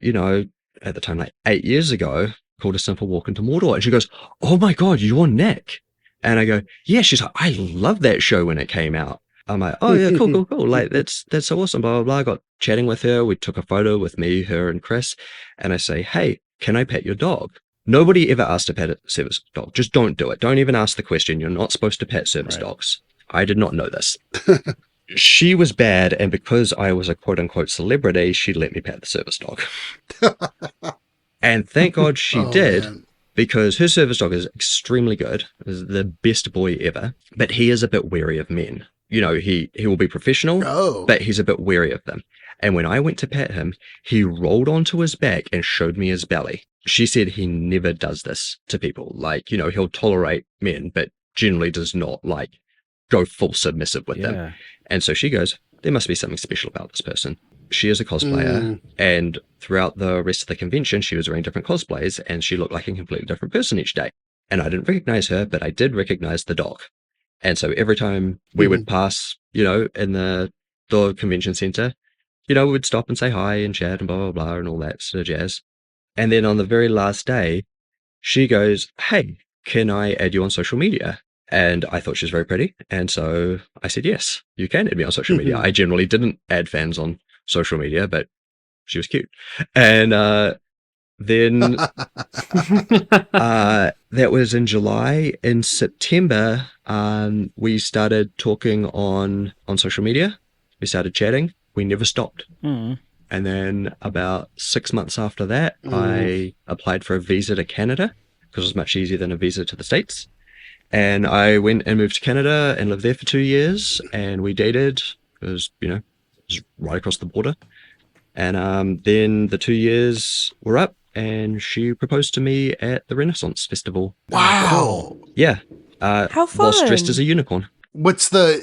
at the time, like 8 years ago, called A Simple Walk into Mordor. And she goes, oh my God, you're Nick. And I go, yeah. She's like, I love that show when it came out. I'm like, oh yeah, cool. Like, that's so awesome, blah, blah, blah. I got chatting with her. We took a photo with me, her, and Chris. And I say, hey, can I pet your dog? Nobody ever asked to pet a service dog. Just don't do it. Don't even ask the question. You're not supposed to pet service dogs. I did not know this. She was bad, and because I was a quote-unquote celebrity, she let me pet the service dog. And thank God she did, man. Because her service dog is extremely good, is the best boy ever, but he is a bit wary of men. He will be professional, but he's a bit wary of them. And when I went to pet him, he rolled onto his back and showed me his belly. She said he never does this to people. Like, he'll tolerate men, but generally does not, like, go full submissive with them. And so she goes, there must be something special about this person. She is a cosplayer, and throughout the rest of the convention, she was wearing different cosplays, and she looked like a completely different person each day. And I didn't recognize her, but I did recognize the dog. And so every time we would pass, in the convention center, we would stop and say hi and chat and blah, blah, blah, and all that sort of jazz. And then on the very last day, she goes, hey, can I add you on social media? And I thought she was very pretty. And so I said, yes, you can add me on social media. I generally didn't add fans on social media, but she was cute. And then that was in July. In September, we started talking on social media. We started chatting. We never stopped. And then about 6 months after that, I applied for a visa to Canada because it was much easier than a visa to the States. And I went and moved to Canada and lived there for 2 years, and we dated. It was, it was right across the border. And then the 2 years were up, and she proposed to me at the Renaissance Festival. Wow. Yeah. How fun. Whilst dressed as a unicorn. What's can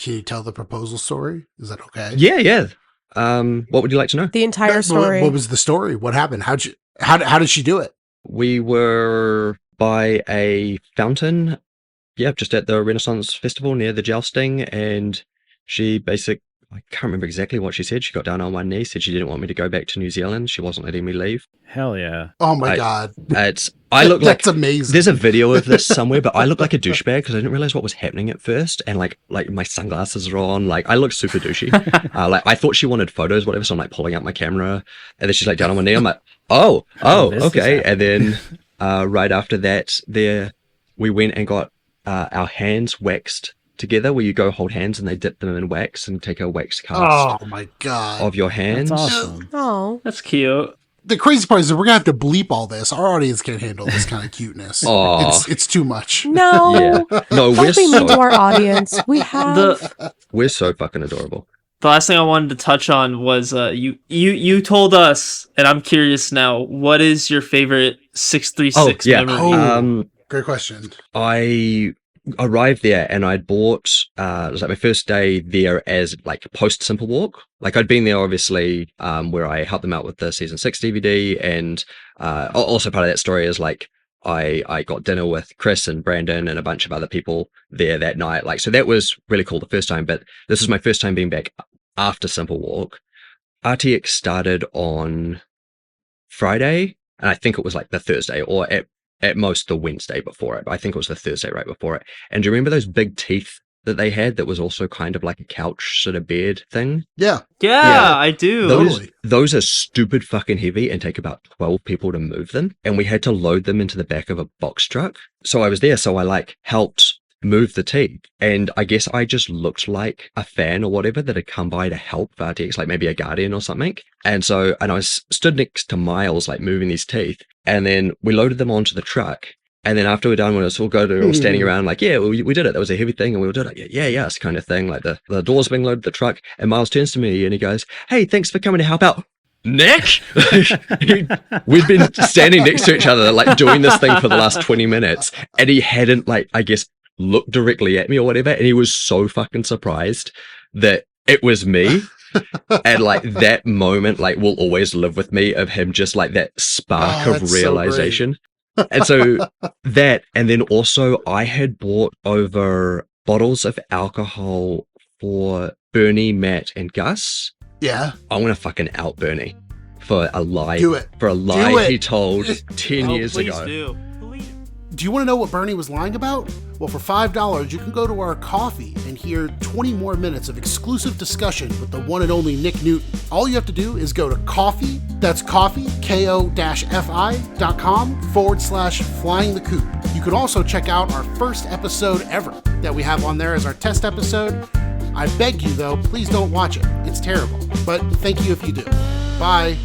you tell the proposal story? Is that okay? Yeah. What would you like to know? The entire story. What was the story? What happened? How did she do it? We were by a fountain, just at the Renaissance Festival near the jousting, and she I can't remember exactly what she said. She got down on one knee, said she didn't want me to go back to New Zealand. She wasn't letting me leave. Hell yeah. Oh my God. I look like, that's amazing. There's a video of this somewhere, but I look like a douchebag because I didn't realize what was happening at first. And like my sunglasses are on, like I look super douchey. I thought she wanted photos, whatever. So I'm like pulling out my camera, and then she's like down on one knee. I'm like, oh, okay. And then right after that, we went and got our hands waxed together, where you go hold hands and they dip them in wax and take a wax cast. Oh my God. Of your hands. That's awesome. Oh, that's cute. The crazy part is that we're gonna have to bleep all this. Our audience can't handle this kind of cuteness. It's too much. No. Yeah. No, don't be mean to our audience. We're so fucking adorable. The last thing I wanted to touch on was you told us, and I'm curious now, what is your favorite 636 yeah. memory? Great question. I arrived there and I'd bought, it was like my first day there as like post Simple Walk. Like I'd been there obviously, where I helped them out with the season 6 DVD, and also part of that story is like I got dinner with Chris and Brandon and a bunch of other people there that night. Like, so that was really cool the first time, but this is my first time being back after Simple Walk. RTX started on Friday, and I think it was like the Thursday, or at most the Wednesday before it. I think it was the Thursday right before it. And do you remember those big teeth that they had that was also kind of like a couch sort of bed thing? Yeah. Yeah, I do. Those are stupid fucking heavy and take about 12 people to move them. And we had to load them into the back of a box truck. So I was there, so I like helped move the teeth. And I guess I just looked like a fan or whatever that had come by to help RTX, like maybe a guardian or something. And I was stood next to Miles, like moving these teeth. And then we loaded them onto the truck. And then after we're done, when it was all all standing around, like, yeah, we did it. That was a heavy thing. And we all did it. Yes, kind of thing. Like the doors being loaded to the truck. And Miles turns to me and he goes, "Hey, thanks for coming to help out." Nick? We'd been standing next to each other, like doing this thing for the last 20 minutes. And he hadn't, like, I guess, looked directly at me or whatever. And he was so fucking surprised that it was me. And like that moment, like, will always live with me, of him just like that spark of realization. And so that, and then also I had bought over bottles of alcohol for Bernie, Matt, and Gus. Yeah. I'm gonna fucking out Bernie for a lie. Do it. For a lie he told 10 years ago. Do you want to know what Bernie was lying about? Well, for $5, you can go to our coffee and hear 20 more minutes of exclusive discussion with the one and only Nick Newton. All you have to do is go to coffee, that's coffee, ko-fi.com/flyingthecoop. You can also check out our first episode ever that we have on there as our test episode. I beg you, though, please don't watch it. It's terrible. But thank you if you do. Bye.